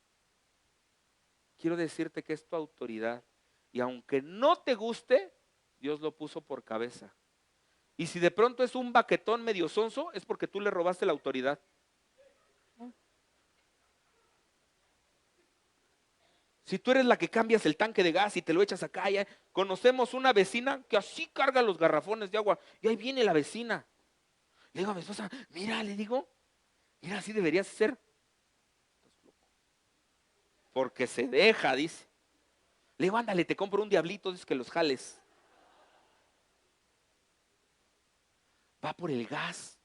Quiero decirte que es tu autoridad. Y aunque no te guste, Dios lo puso por cabeza. Y si de pronto es un baquetón medio sonso, es porque tú le robaste la autoridad. Si tú eres la que cambias el tanque de gas y te lo echas acá, ya conocemos una vecina que así carga los garrafones de agua. Y ahí viene la vecina. Le digo a mi esposa, mira, le digo, mira, así deberías ser. Porque se deja, dice. Le digo, ándale, te compro un diablito, dice que los jales. Va por el gas.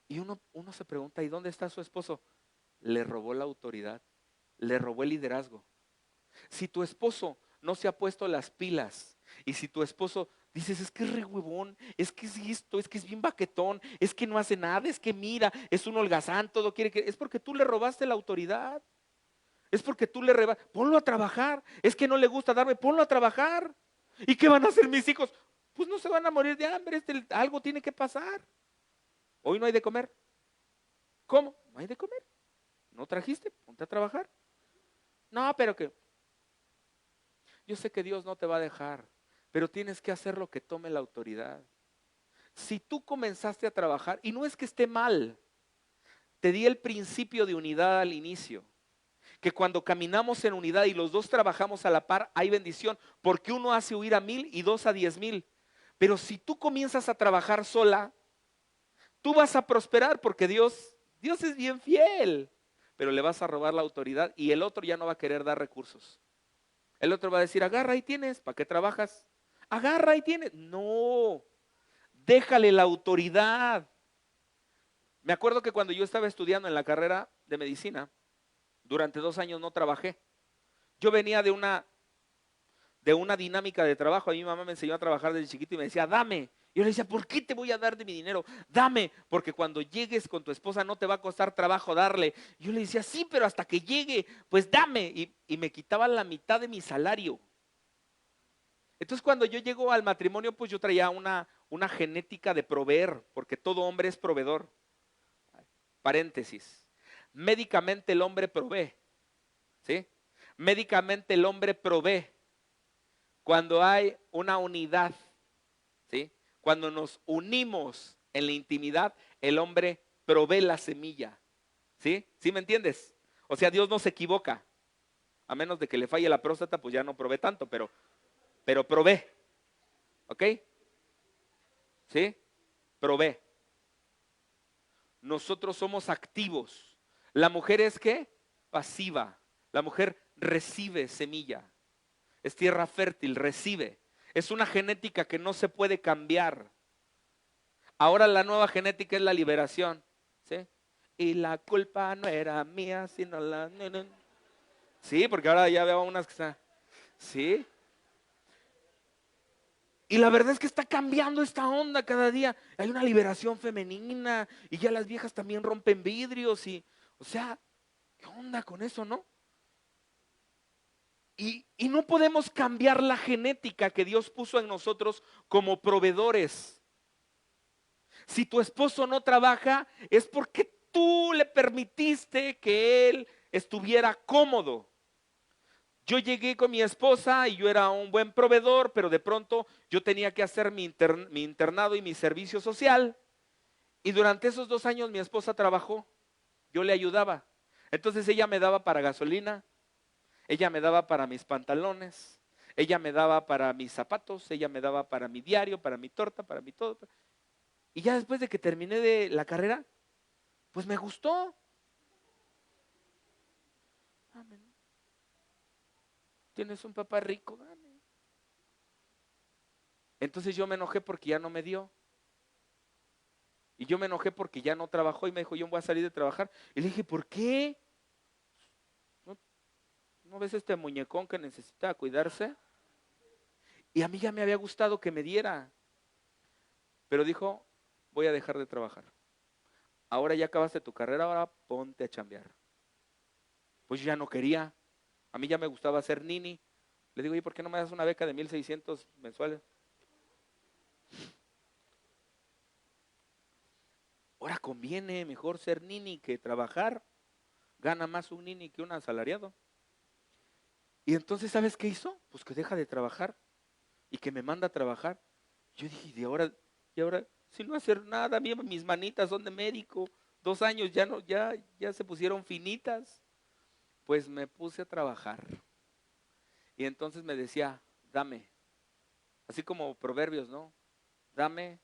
Y uno se pregunta, ¿y dónde está su esposo? Le robó la autoridad, le robó el liderazgo. Si tu esposo no se ha puesto las pilas y si tu esposo dices, es que es re huevón, es que es esto, es que es bien baquetón, es que no hace nada, es que mira, es un holgazán, todo quiere que, es porque tú le robaste la autoridad, es porque tú le robaste, ponlo a trabajar, es que no le gusta darme, ponlo a trabajar. ¿Y qué van a hacer mis hijos? Pues no se van a morir de hambre, algo tiene que pasar. Hoy no hay de comer. ¿Cómo? No hay de comer. ¿No trajiste? Ponte a trabajar. No, pero que yo sé que Dios no te va a dejar, pero tienes que hacer lo que tome la autoridad. Si tú comenzaste a trabajar, y no es que esté mal, te di el principio de unidad al inicio, que cuando caminamos en unidad y los dos trabajamos a la par, hay bendición, porque uno hace huir a 1000 y dos a 10,000. Pero si tú comienzas a trabajar sola, tú vas a prosperar porque Dios es bien fiel, pero le vas a robar la autoridad y el otro ya no va a querer dar recursos. El otro va a decir, agarra y tienes, ¿para qué trabajas? Agarra y tienes. No, déjale la autoridad. Me acuerdo que cuando yo estaba estudiando en la carrera de medicina, durante 2 años no trabajé. Yo venía de una dinámica de trabajo. A mi mamá me enseñó a trabajar desde chiquito y me decía, dame. Yo le decía, ¿por qué te voy a dar de mi dinero? Dame, porque cuando llegues con tu esposa no te va a costar trabajo darle. Yo le decía, sí, pero hasta que llegue, pues dame. Y me quitaba la mitad de mi salario. Entonces cuando yo llego al matrimonio, pues yo traía una genética de proveer, porque todo hombre es proveedor. Paréntesis. Médicamente el hombre provee, ¿sí? Médicamente el hombre provee cuando hay una unidad, ¿sí? Cuando nos unimos en la intimidad, el hombre provee la semilla, ¿sí? ¿Sí me entiendes? O sea, Dios no se equivoca, a menos de que le falle la próstata, pues ya no provee tanto, pero provee, ¿ok? ¿Sí? Provee. Nosotros somos activos. La mujer es ¿qué? Pasiva. La mujer recibe semilla. Es tierra fértil, recibe. Es una genética que no se puede cambiar. Ahora la nueva genética es la liberación. ¿Sí? Y la culpa no era mía, sino la... Sí, porque ahora ya veo unas que están... Sí. Y la verdad es que está cambiando esta onda cada día. Hay una liberación femenina y ya las viejas también rompen vidrios y, o sea, ¿qué onda con eso, no? Y no podemos cambiar la genética que Dios puso en nosotros como proveedores. Si tu esposo no trabaja, es porque tú le permitiste que él estuviera cómodo. Yo llegué con mi esposa y yo era un buen proveedor, pero de pronto yo tenía que hacer mi internado y mi servicio social. Y durante esos 2 años mi esposa trabajó, yo le ayudaba. Entonces ella me daba para gasolina, ella me daba para mis pantalones, ella me daba para mis zapatos, ella me daba para mi diario, para mi torta, para mi todo. Y ya después de que terminé de la carrera, pues me gustó. Amén. Tienes un papá rico, dame. Entonces yo me enojé porque ya no me dio. Y yo me enojé porque ya no trabajó y me dijo, yo voy a salir de trabajar. Y le dije, ¿por qué? ¿No, no ves este muñecón que necesita cuidarse? Y a mí ya me había gustado que me diera. Pero dijo, voy a dejar de trabajar. Ahora ya acabaste tu carrera, ahora ponte a chambear. Pues yo ya no quería. A mí ya me gustaba ser nini. Le digo, ¿y por qué no me das una beca de 1,600 mensuales? Ahora conviene mejor ser nini que trabajar. Gana más un nini que un asalariado. Y entonces, ¿sabes qué hizo? Pues que deja de trabajar y que me manda a trabajar. Yo dije, y ahora, sin no hacer nada, mira, mis manitas son de médico. 2 años ya no, ya se pusieron finitas. Pues me puse a trabajar. Y entonces me decía, dame. Así como proverbios, ¿no? Dame,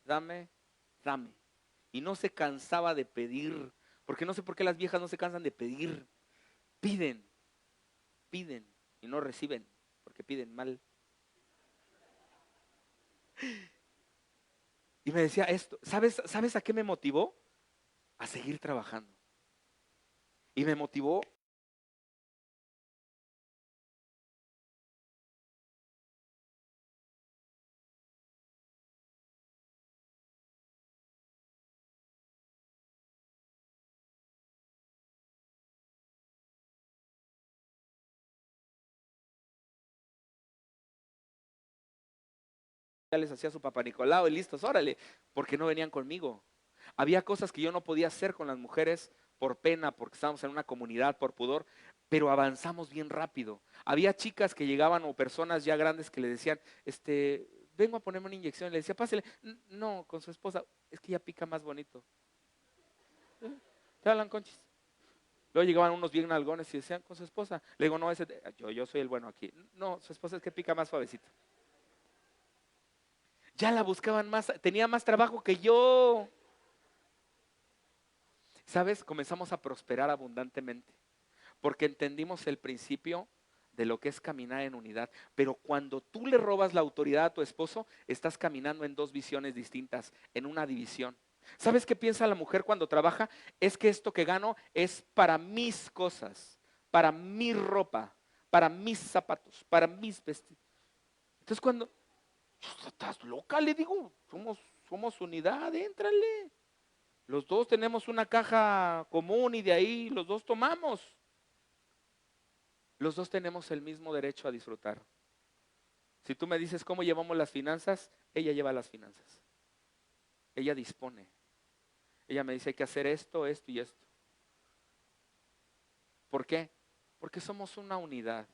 dame, dame. Y no se cansaba de pedir, porque no sé por qué las viejas no se cansan de pedir. Piden, piden y no reciben, porque piden mal. Y me decía esto, ¿sabes a qué me motivó? A seguir trabajando. Y me motivó. Ya les hacía su papá Nicolau y listos, órale, porque no venían conmigo. Había cosas que yo no podía hacer con las mujeres por pena, porque estábamos en una comunidad, por pudor, pero avanzamos bien rápido. Había chicas que llegaban o personas ya grandes que le decían, vengo a ponerme una inyección. Y le decía, pásele. No, con su esposa, es que ya pica más bonito. Te hablan conchis. Luego llegaban unos bien algones y decían, con su esposa. Le digo, no, yo soy el bueno aquí. No, su esposa es que pica más suavecito. Ya la buscaban más, tenía más trabajo que yo. ¿Sabes? Comenzamos a prosperar abundantemente porque entendimos el principio de lo que es caminar en unidad. Pero cuando tú le robas la autoridad a tu esposo, estás caminando en dos visiones distintas, en una división. ¿Sabes qué piensa la mujer cuando trabaja? Es que esto que gano es para mis cosas, para mi ropa, para mis zapatos, para mis vestidos. Entonces cuando, estás loca, le digo, somos unidad, éntrale. Los dos tenemos una caja común y de ahí los dos tomamos. Los dos tenemos el mismo derecho a disfrutar. Si tú me dices cómo llevamos las finanzas, ella lleva las finanzas. Ella dispone. Ella me dice hay que hacer esto, esto y esto. ¿Por qué? Porque somos una unidad.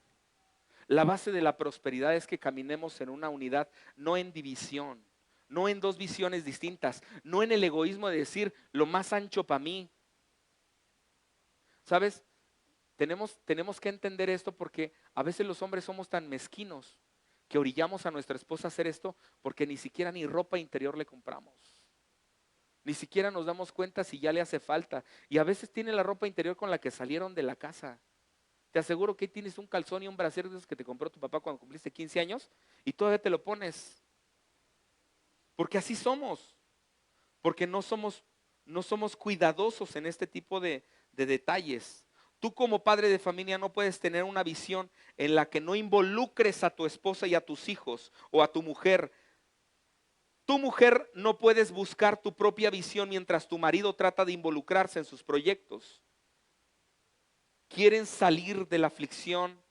La base de la prosperidad es que caminemos en una unidad, no en división, no en dos visiones distintas, no en el egoísmo de decir lo más ancho para mí. ¿Sabes? Tenemos que entender esto porque a veces los hombres somos tan mezquinos que orillamos a nuestra esposa a hacer esto porque ni siquiera ni ropa interior le compramos. Ni siquiera nos damos cuenta si ya le hace falta. Y a veces tiene la ropa interior con la que salieron de la casa. Te aseguro que tienes un calzón y un brasier de esos que te compró tu papá cuando cumpliste 15 años y todavía te lo pones. Porque así somos. Porque no somos cuidadosos en este tipo de detalles. Tú como padre de familia no puedes tener una visión en la que no involucres a tu esposa y a tus hijos o a tu mujer. Tu mujer no puedes buscar tu propia visión mientras tu marido trata de involucrarse en sus proyectos. Quieren salir de la aflicción,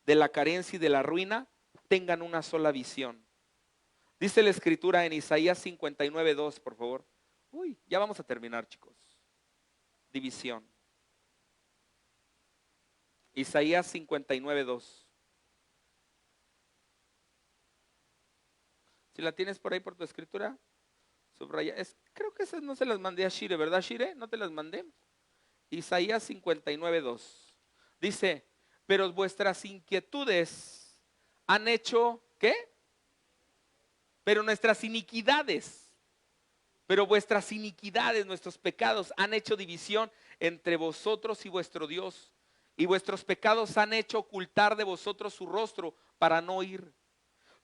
de la carencia y de la ruina, tengan una sola visión. Dice la escritura en Isaías 59:2, por favor. Uy, ya vamos a terminar, chicos. División. Isaías 59:2. Si la tienes por ahí por tu escritura, subraya. Creo que esas no se las mandé a Shire, ¿verdad, Shire? No te las mandé. Isaías 59:2. Dice, pero vuestras inquietudes han hecho, ¿qué? Pero nuestras iniquidades, pero vuestras iniquidades, nuestros pecados han hecho división entre vosotros y vuestro Dios. Y vuestros pecados han hecho ocultar de vosotros su rostro para no oír.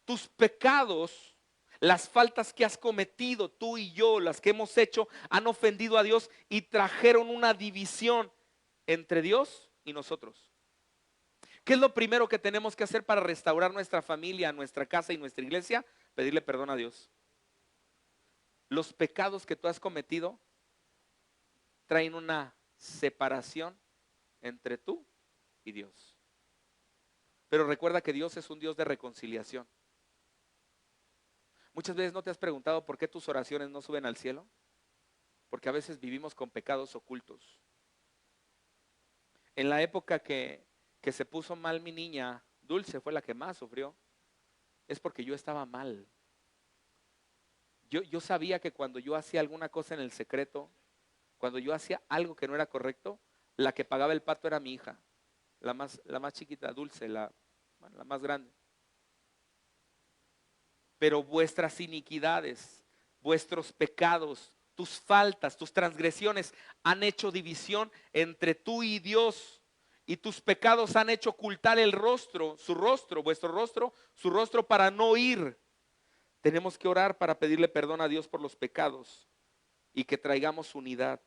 Tus pecados Las faltas que has cometido tú y yo, las que hemos hecho, han ofendido a Dios y trajeron una división entre Dios y nosotros. ¿Qué es lo primero que tenemos que hacer para restaurar nuestra familia, nuestra casa y nuestra iglesia? Pedirle perdón a Dios. Los pecados que tú has cometido traen una separación entre tú y Dios. Pero recuerda que Dios es un Dios de reconciliación. Muchas veces no te has preguntado por qué tus oraciones no suben al cielo. Porque a veces vivimos con pecados ocultos. En la época que se puso mal mi niña, Dulce fue la que más sufrió. Es porque yo estaba mal. Yo sabía que cuando yo hacía alguna cosa en el secreto, cuando yo hacía algo que no era correcto, la que pagaba el pato era mi hija, la más chiquita, Dulce, la más grande. Pero vuestras iniquidades, vuestros pecados, tus faltas, tus transgresiones han hecho división entre tú y Dios. Y tus pecados han hecho ocultar el rostro, su rostro, vuestro rostro, su rostro para no ir. Tenemos que orar para pedirle perdón a Dios por los pecados y que traigamos unidad.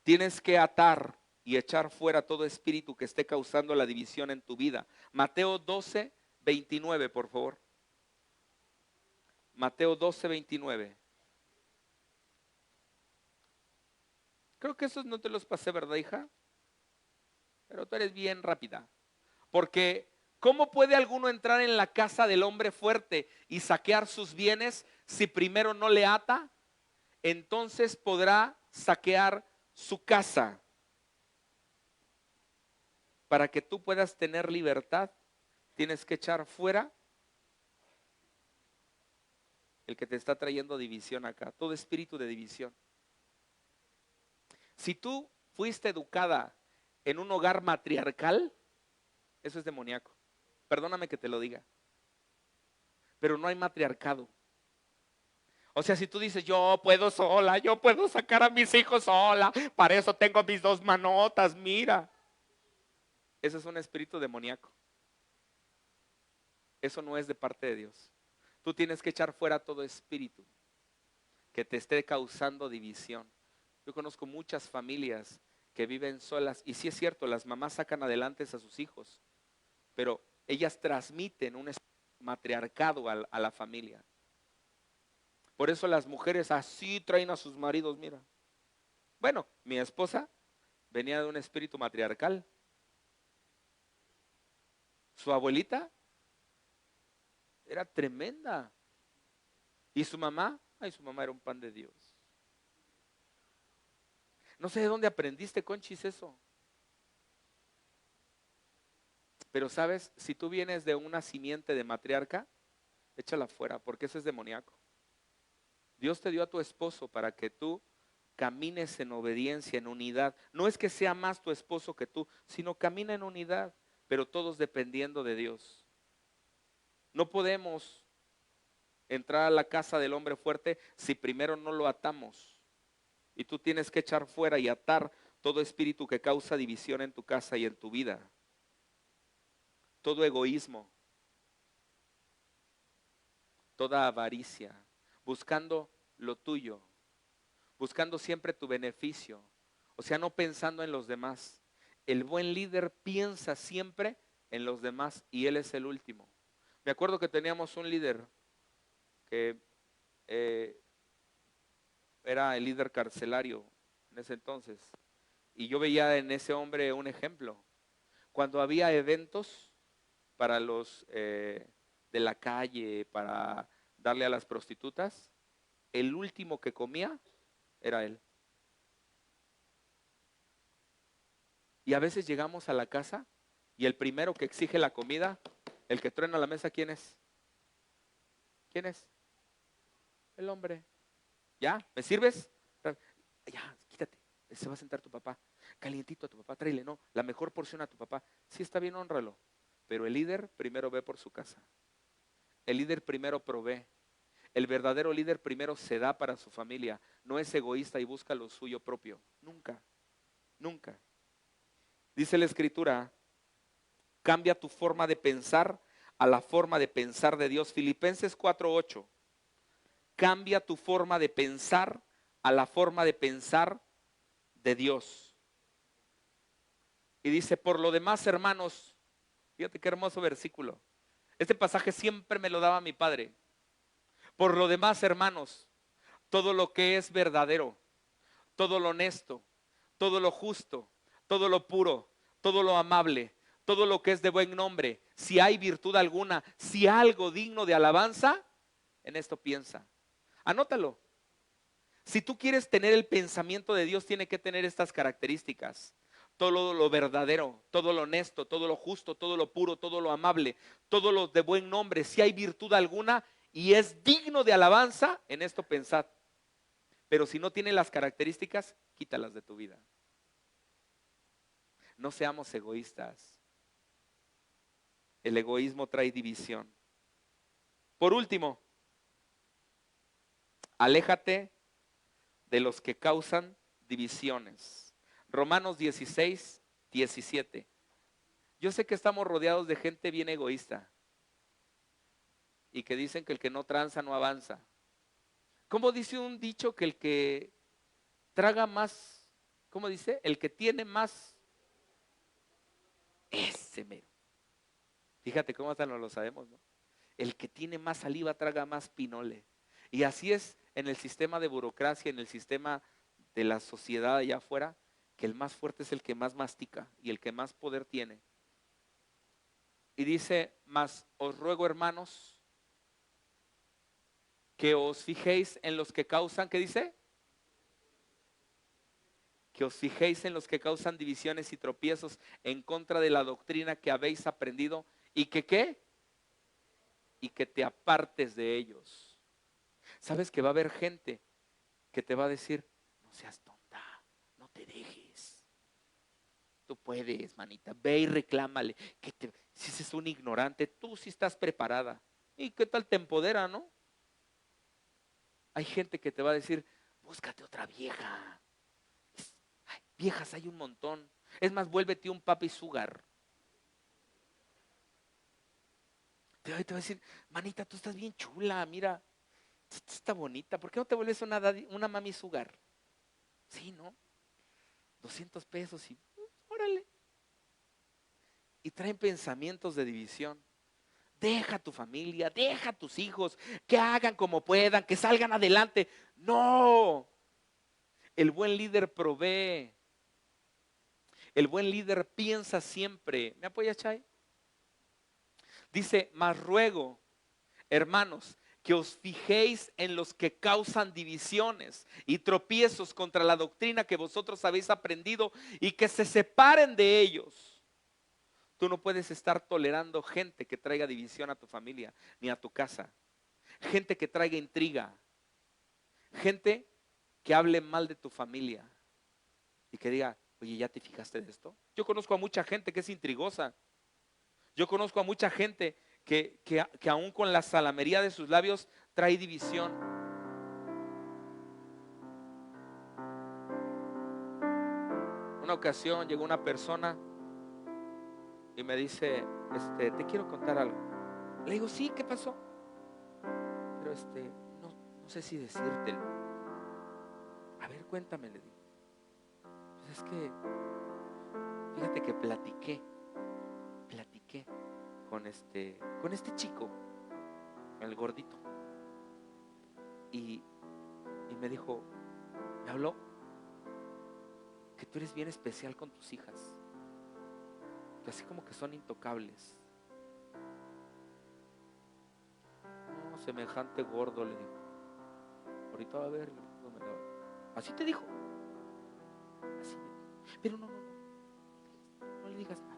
Tienes que atar y echar fuera todo espíritu que esté causando la división en tu vida. Mateo 12, 29, por favor. Mateo 12, 29. Creo que esos no te los pasé, ¿verdad, hija? Pero tú eres bien rápida. Porque, ¿cómo puede alguno entrar en la casa del hombre fuerte y saquear sus bienes si primero no le ata? Entonces podrá saquear su casa. Para que tú puedas tener libertad, tienes que echar fuera el que te está trayendo división acá, todo espíritu de división. Si tú fuiste educada en un hogar matriarcal, eso es demoníaco. Perdóname que te lo diga. Pero no hay matriarcado. O sea, si tú dices, yo puedo sola, yo puedo sacar a mis hijos sola, para eso tengo mis dos manotas, mira. Ese es un espíritu demoníaco. Eso no es de parte de Dios. Tú tienes que echar fuera todo espíritu que te esté causando división. Yo conozco muchas familias que viven solas y sí es cierto, las mamás sacan adelante a sus hijos, pero ellas transmiten un matriarcado a la familia. Por eso las mujeres así traen a sus maridos, mira. Bueno, mi esposa venía de un espíritu matriarcal. Su abuelita era tremenda. Y su mamá, ay, su mamá era un pan de Dios. No sé de dónde aprendiste, Conchis, eso. Pero sabes, si tú vienes de una simiente de matriarca, échala fuera, porque eso es demoníaco. Dios te dio a tu esposo para que tú camines en obediencia, en unidad. No es que sea más tu esposo que tú, sino camina en unidad, pero todos dependiendo de Dios. No podemos entrar a la casa del hombre fuerte si primero no lo atamos. Y tú tienes que echar fuera y atar todo espíritu que causa división en tu casa y en tu vida. Todo egoísmo, toda avaricia, buscando lo tuyo, buscando siempre tu beneficio, o sea, no pensando en los demás. El buen líder piensa siempre en los demás y él es el último. Me acuerdo que teníamos un líder que era el líder carcelario en ese entonces y yo veía en ese hombre un ejemplo. Cuando había eventos para los de la calle, para darle a las prostitutas, el último que comía era él. Y a veces llegamos a la casa y el primero que exige la comida, el que truena la mesa, ¿quién es? ¿Quién es? El hombre. ¿Ya? ¿Me sirves? Ya, quítate. Se va a sentar tu papá. Calientito a tu papá, tráele, no. La mejor porción a tu papá. Sí está bien, hónralo. Pero el líder primero ve por su casa. El líder primero provee. El verdadero líder primero se da para su familia. No es egoísta y busca lo suyo propio. Nunca, nunca. Dice la escritura, cambia tu forma de pensar a la forma de pensar de Dios. Filipenses 4:8. Cambia tu forma de pensar a la forma de pensar de Dios. Y dice, por lo demás, hermanos, fíjate qué hermoso versículo. Este pasaje siempre me lo daba mi padre. Por lo demás, hermanos, todo lo que es verdadero, todo lo honesto, todo lo justo, todo lo puro, todo lo amable, todo lo que es de buen nombre, si hay virtud alguna, si algo digno de alabanza, en esto piensa. Anótalo. Si tú quieres tener el pensamiento de Dios, tiene que tener estas características. Todo lo verdadero, todo lo honesto, todo lo justo, todo lo puro, todo lo amable, todo lo de buen nombre, si hay virtud alguna y es digno de alabanza, en esto pensad. Pero si no tiene las características, quítalas de tu vida. No seamos egoístas. El egoísmo trae división. Por último, aléjate de los que causan divisiones. Romanos 16:17. Yo sé que estamos rodeados de gente bien egoísta y que dicen que el que no tranza no avanza. ¿Cómo dice un dicho que el que traga más, cómo dice? El que tiene más, ese mero. Fíjate cómo hasta no lo sabemos, ¿no? El que tiene más saliva traga más pinole. Y así es en el sistema de burocracia, en el sistema de la sociedad allá afuera, que el más fuerte es el que más mastica y el que más poder tiene. Y dice, mas os ruego, hermanos, que os fijéis en los que causan, ¿qué dice? Que os fijéis en los que causan divisiones y tropiezos en contra de la doctrina que habéis aprendido y que ¿qué? Y que te apartes de ellos. Sabes que va a haber gente que te va a decir, no seas tonta, no te dejes. Tú puedes, manita, ve y reclámale. Si es un ignorante, tú sí estás preparada. ¿Y qué tal te empodera, no? Hay gente que te va a decir, búscate otra vieja. Ay, viejas hay un montón. Es más, vuélvete un papi sugar. Te va a decir, manita, tú estás bien chula, mira, está bonita. ¿Por qué no te vuelves una mami sugar? Sí, ¿no? 200 pesos y órale. Y traen pensamientos de división. Deja a tu familia, deja a tus hijos, que hagan como puedan, que salgan adelante. No, el buen líder provee. El buen líder piensa siempre. ¿Me apoya, Chay? Dice, mas ruego, hermanos, que os fijéis en los que causan divisiones y tropiezos contra la doctrina que vosotros habéis aprendido y que se separen de ellos. Tú no puedes estar tolerando gente que traiga división a tu familia ni a tu casa. Gente que traiga intriga. Gente que hable mal de tu familia y que diga, oye, ¿ya te fijaste de esto? Yo conozco a mucha gente que es intrigosa. Yo conozco a mucha gente que aún con la salamería de sus labios trae división. Una ocasión llegó una persona y me dice, te quiero contar algo. Le digo, sí, ¿qué pasó? Pero no sé si decírtelo. A ver, cuéntame, le digo. Pues es que, fíjate que platiqué con este chico, el gordito. Y me dijo, me habló que tú eres bien especial con tus hijas, que así como que son intocables. No, semejante gordo, le digo. Ahorita va a ver. Así te dijo. Así me dijo. Pero no le digas nada.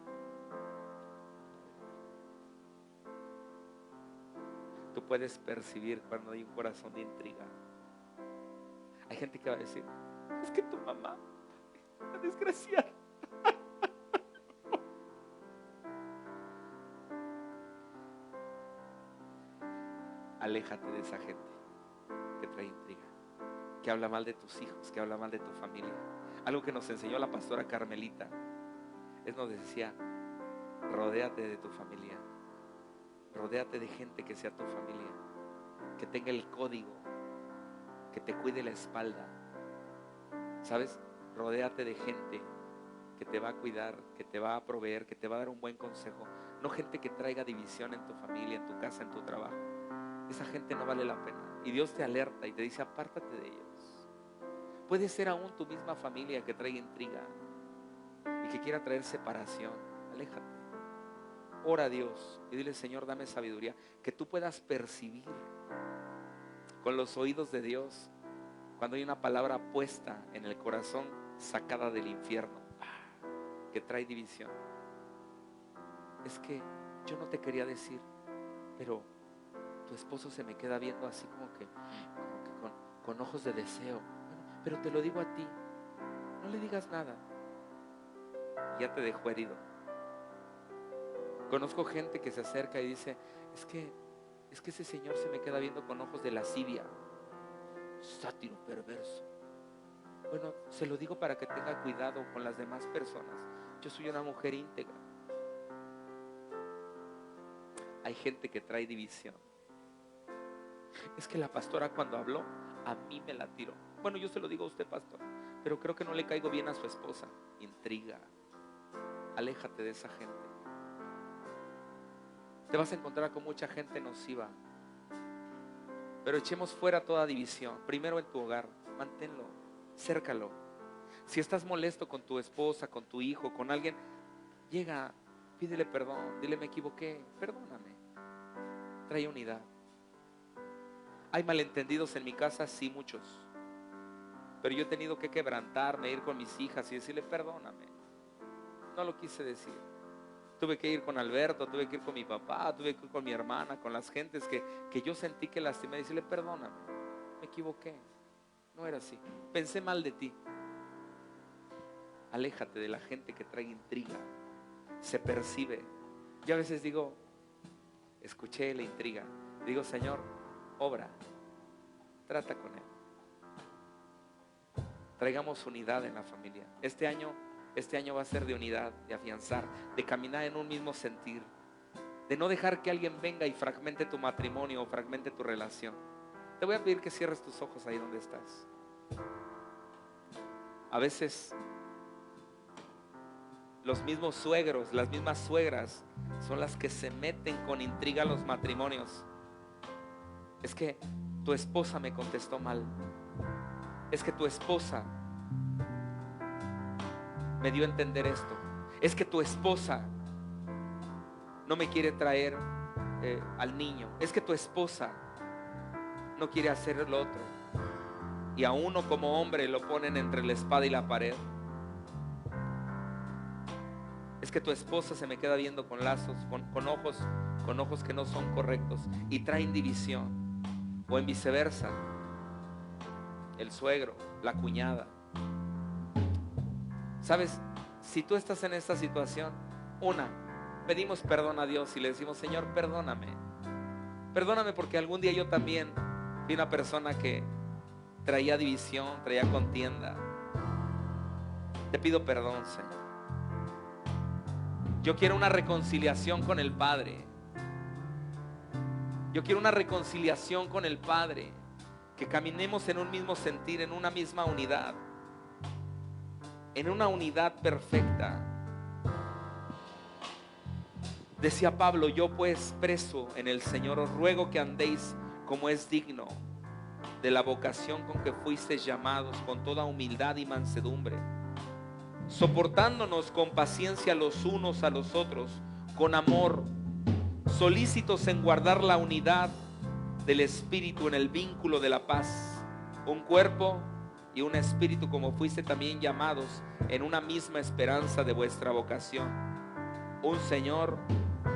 Tú puedes percibir cuando hay un corazón de intriga. Hay gente que va a decir, es que tu mamá, la desgraciada. Aléjate de esa gente que trae intriga, que habla mal de tus hijos, que habla mal de tu familia. Algo que nos enseñó la pastora Carmelita, nos decía, rodéate de tu familia. Rodéate de gente que sea tu familia, que tenga el código, que te cuide la espalda. ¿Sabes? Rodéate de gente que te va a cuidar, que te va a proveer, que te va a dar un buen consejo. No gente que traiga división en tu familia, en tu casa, en tu trabajo. Esa gente no vale la pena. Y Dios te alerta y te dice: apártate de ellos. Puede ser aún tu misma familia que traiga intriga y que quiera traer separación. Aléjate. Ora a Dios y dile: Señor, dame sabiduría, que tú puedas percibir con los oídos de Dios cuando hay una palabra puesta en el corazón, sacada del infierno, que trae división. Es que yo no te quería decir, pero tu esposo se me queda viendo así como que con ojos de deseo. Bueno, pero te lo digo a ti, no le digas nada. Y ya te dejó herido. Conozco gente que se acerca y dice: es que ese señor se me queda viendo con ojos de lascivia, sátiro perverso. Bueno, se lo digo para que tenga cuidado con las demás personas. Yo soy una mujer íntegra. Hay gente que trae división. Es que la pastora cuando habló, a mí me la tiró. Bueno, yo se lo digo a usted, pastor, pero creo que no le caigo bien a su esposa. Intriga. Aléjate de esa gente. Te vas a encontrar con mucha gente nociva. Pero echemos fuera toda división. Primero en tu hogar, manténlo, cércalo. Si estás molesto con tu esposa, con tu hijo, con alguien, llega, pídele perdón, dile: me equivoqué, perdóname. Trae unidad. ¿Hay malentendidos en mi casa? Sí, muchos. Pero yo he tenido que quebrantarme, ir con mis hijas y decirle: perdóname, no lo quise decir. Tuve que ir con Alberto, tuve que ir con mi papá, tuve que ir con mi hermana, con las gentes que yo sentí que lastimé. Decirle: perdóname, me equivoqué, no era así, pensé mal de ti. Aléjate de la gente que trae intriga. Se percibe. Yo a veces digo, escuché la intriga, digo: Señor, obra, trata con él. Traigamos unidad en la familia. Este año va a ser de unidad, de afianzar, de caminar en un mismo sentir, de no dejar que alguien venga y fragmente tu matrimonio o fragmente tu relación. Te voy a pedir que cierres tus ojos ahí donde estás. A veces los mismos suegros, las mismas suegras son las que se meten con intriga a los matrimonios. Es que tu esposa me contestó mal. Es que tu esposa me dio a entender esto. Es que tu esposa no me quiere traer al niño. Es que tu esposa no quiere hacer lo otro. Y a uno como hombre lo ponen entre la espada y la pared. Es que tu esposa se me queda viendo con lazos, con ojos que no son correctos y traen división. O en viceversa, el suegro, la cuñada. ¿Sabes? Si tú estás en esta situación, pedimos perdón a Dios y le decimos: Señor, perdóname. Perdóname porque algún día yo también fui una persona que traía división, traía contienda. Te pido perdón, Señor. Yo quiero una reconciliación con el Padre. Yo quiero una reconciliación con el Padre. Que caminemos en un mismo sentir, en una misma unidad. En una unidad perfecta. Decía Pablo: yo pues, preso en el Señor, os ruego que andéis como es digno de la vocación con que fuisteis llamados, con toda humildad y mansedumbre, soportándonos con paciencia los unos a los otros, con amor, solícitos en guardar la unidad del Espíritu en el vínculo de la paz. Un cuerpo y un espíritu, como fuiste también llamados en una misma esperanza de vuestra vocación. Un Señor,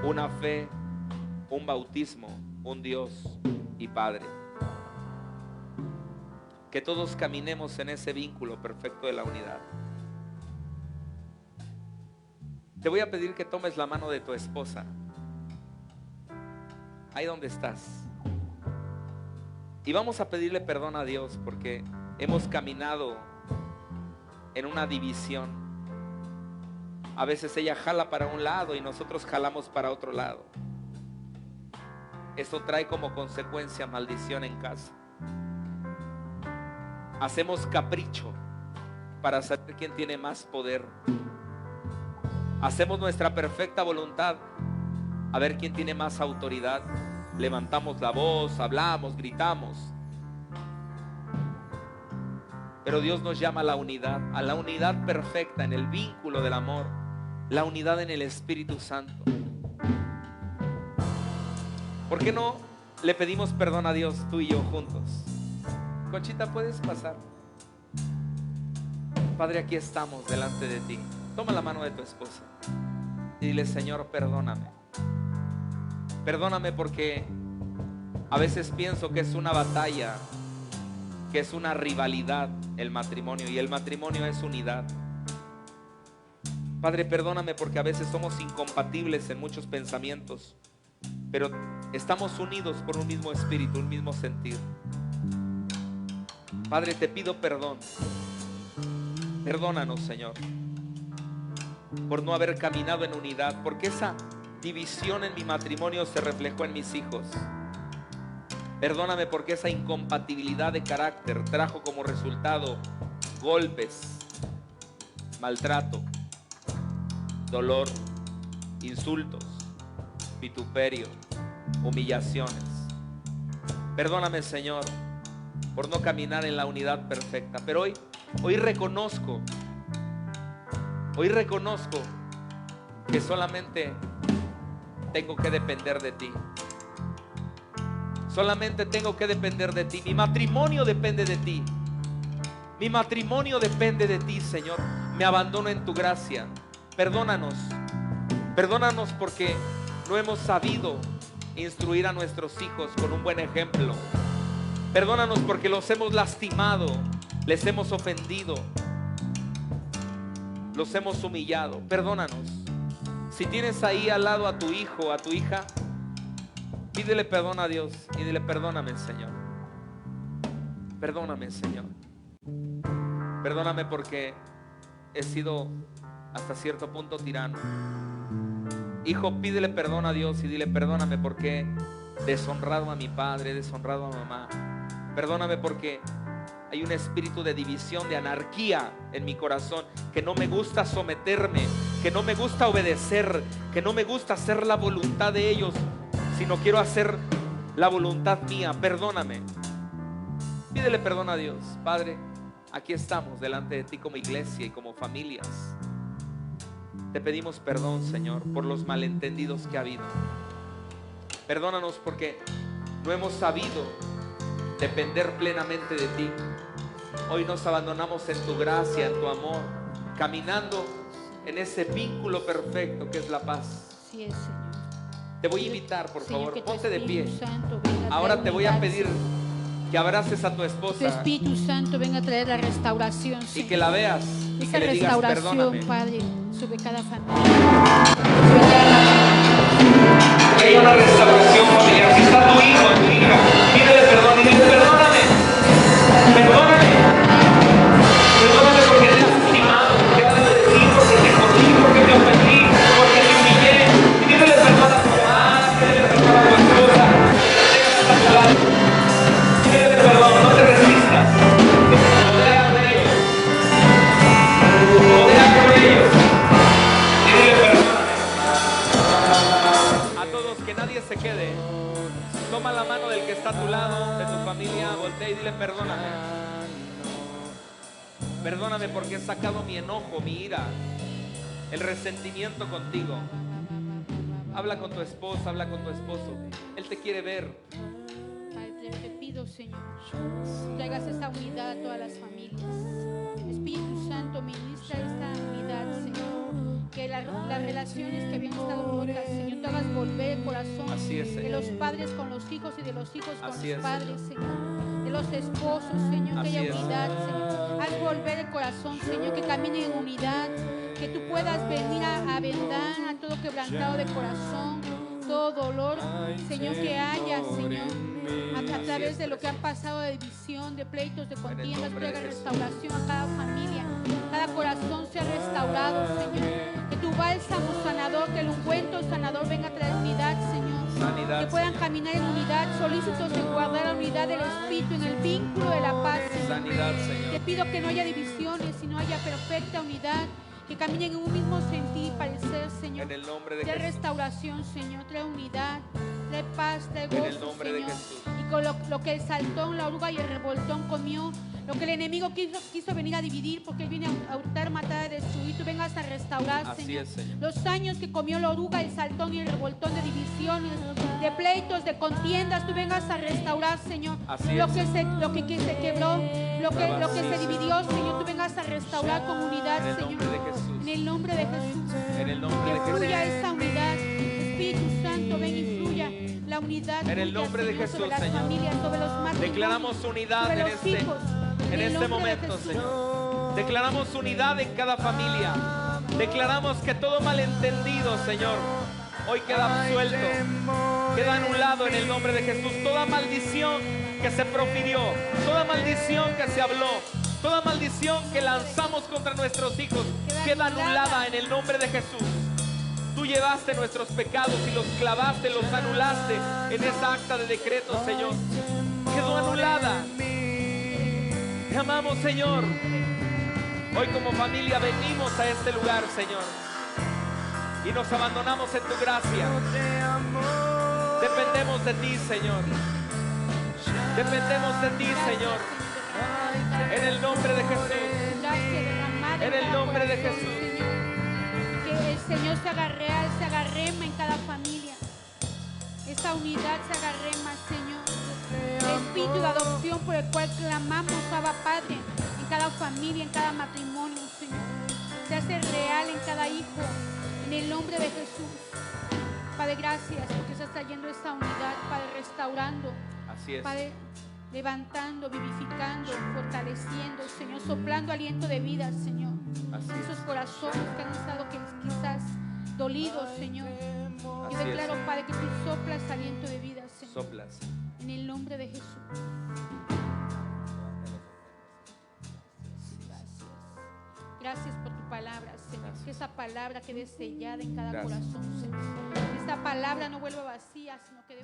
una fe, un bautismo, un Dios y Padre. Que todos caminemos en ese vínculo perfecto de la unidad. Te voy a pedir que tomes la mano de tu esposa, ahí donde estás, y vamos a pedirle perdón a Dios porque hemos caminado en una división. A veces ella jala para un lado y nosotros jalamos para otro lado. eso trae como consecuencia maldición en casa. Hacemos capricho para saber quién tiene más poder. Hacemos nuestra perfecta voluntad a ver quién tiene más autoridad. Levantamos la voz, hablamos, gritamos. Pero Dios nos llama a la unidad perfecta en el vínculo del amor, la unidad en el Espíritu Santo. ¿Por qué no le pedimos perdón a Dios, tú y yo juntos? Conchita, ¿puedes pasar? Padre, aquí estamos delante de ti. Toma la mano de tu esposa y dile: Señor, perdóname. Perdóname porque a veces pienso que es una batalla, que es una rivalidad el matrimonio, y el matrimonio es unidad. Padre, perdóname porque a veces somos incompatibles en muchos pensamientos, pero estamos unidos por un mismo espíritu, un mismo sentir. Padre, te pido perdón. Perdónanos, Señor, por no haber caminado en unidad, porque esa división en mi matrimonio se reflejó en mis hijos. Perdóname porque esa incompatibilidad de carácter trajo como resultado golpes, maltrato, dolor, insultos, vituperio, humillaciones. Perdóname, Señor, por no caminar en la unidad perfecta. Pero hoy reconozco que solamente tengo que depender de ti. Solamente tengo que depender de ti. Mi matrimonio depende de ti. Mi matrimonio depende de ti, Señor. Me abandono en tu gracia. Perdónanos. Perdónanos porque no hemos sabido instruir a nuestros hijos con un buen ejemplo. Perdónanos porque los hemos lastimado, les hemos ofendido, los hemos humillado. Perdónanos. Si tienes ahí al lado a tu hijo, a tu hija, pídele perdón a Dios y dile: perdóname, Señor. Perdóname, Señor. Perdóname porque he sido hasta cierto punto tirano. Hijo, pídele perdón a Dios y dile: perdóname porque he deshonrado a mi padre, he deshonrado a mamá. Perdóname porque hay un espíritu de división, de anarquía en mi corazón, que no me gusta someterme, que no me gusta obedecer, que no me gusta hacer la voluntad de ellos, sino quiero hacer la voluntad mía. Perdóname. Pídele perdón a Dios. Padre, aquí estamos delante de ti como iglesia y como familias. Te pedimos perdón, Señor, por los malentendidos que ha habido. Perdónanos porque no hemos sabido depender plenamente de ti. Hoy nos abandonamos en tu gracia, en tu amor, caminando en ese vínculo perfecto que es la paz. Así es, Señor. Te voy a invitar, por Señor, favor, que tu ponte de pie. Espíritu Santo venga a Ahora traer te voy a unidad, pedir Señor. que abraces a tu Tu esposa Espíritu Santo venga a traer la restauración, y Señor. que la veas y Esa que le digas: restauración, perdóname. Padre, sobre cada familia. Que haya una restauración familiar. Si está tu hijo, tu hija, pídele perdón y dile: perdóname. Perdóname. Perdóname porque te has lastimado, porque te decí, porque te jodí, porque te ofendí, porque te humillé. Pídele perdón a tu mamá, pídele perdón a tu esposa. Tengas a tu lado. Pídele perdón, no te resistas. Rodea con ellos. Rodea con ellos. Pídele perdón. A todos, que nadie se quede. Toma la mano del que está a tu lado, de tu familia, voltea y dile: perdóname. Perdóname porque he sacado mi enojo, mi ira, el resentimiento contigo. Habla con tu esposa, habla con tu esposo. Él te quiere ver. Padre, te pido, Señor, que hagas esta unidad a todas las familias. Espíritu Santo, ministra esta unidad, Señor. Que las relaciones que habían estado rotas, Señor, te hagas volver el corazón. Así es, de Señor. los padres con los hijos y de los hijos con Así los es, padres, Señor. De los esposos, Señor, que Así haya es. unidad, Señor. Haz volver el corazón, Señor, que camine en unidad. Que tú puedas venir a vendar a todo quebrantado de corazón, todo dolor, Señor, que haya, Señor, a través de lo que han pasado de división, de pleitos, de contiendas, que haga restauración a cada familia, cada corazón sea restaurado, Señor. Que tu bálsamo sanador, que el ungüento sanador venga a traer unidad, Señor. Sanidad, Que puedan Señor. caminar en unidad, solícitos en guardar la unidad del Espíritu, en el vínculo de la paz, Señor. Sanidad, Te Señor. pido que no haya divisiones, sino haya perfecta unidad, que caminen en un mismo sentir y parecer, Señor. En el nombre de Trae Jesús. restauración, Señor, trae unidad, trae paz, trae En gozo, el nombre de Señor. Jesús. Y con lo que el saltón, la oruga y el revoltón comió, lo que el enemigo quiso venir a dividir, porque él viene a hurtar, matar, a destruir, tú vengas a restaurar, Así Señor. es, Señor. Los años que comió la oruga, el saltón y el revoltón de divisiones, de pleitos, de contiendas, tú vengas a restaurar, Señor. Así Lo es. que se quebró, lo que se dividió, Señor, tú vengas a restaurar con unidad, En el Señor. nombre de Jesús. En el nombre de Jesús. En el nombre de Que fluya Jesús. esa unidad. Espíritu Santo, ven y fluya la unidad. En el tuya, nombre de Señor, Jesús, sobre las Señor. familias, sobre los matrimonios, Declaramos unidad sobre en los este, hijos. en el este nombre de momento, Jesús. Señor. Declaramos unidad en cada familia. Declaramos que todo malentendido, Señor, hoy queda absuelto, queda anulado en el nombre de Jesús. Toda maldición que se profirió, toda maldición que se habló, toda maldición que lanzamos contra nuestros hijos, queda anulada en el nombre de Jesús. Tú llevaste nuestros pecados y los clavaste, los anulaste en esa acta de decreto, Señor. Quedó anulada. Te amamos, Señor. Hoy como familia venimos a este lugar, Señor, y nos abandonamos en tu gracia. Dependemos de ti, Señor. Dependemos de ti, Señor. En el nombre de Jesús. En el nombre de Jesús. Que el Señor se haga real, se haga rema en cada familia. Esa unidad se haga rema, Señor. El espíritu de adopción por el cual clamamos, Abba Padre, en cada familia, en cada matrimonio, Señor. Se hace real en cada hijo. En el nombre de Jesús. Padre, gracias porque estás trayendo esa unidad, Padre, restaurando. Así es. Padre, levantando, vivificando, fortaleciendo, Señor, soplando aliento de vida, Señor. Así es. Esos corazones que han estado quizás dolidos, Señor. Yo Así declaro, es. Padre, que tú soplas aliento de vida, Señor. Soplas. En el nombre de Jesús. Gracias. Gracias por tu palabra, Señor. Gracias. Que esa palabra quede sellada en cada Gracias. corazón, Señor. Que esta palabra no vuelva vacía, sino que dé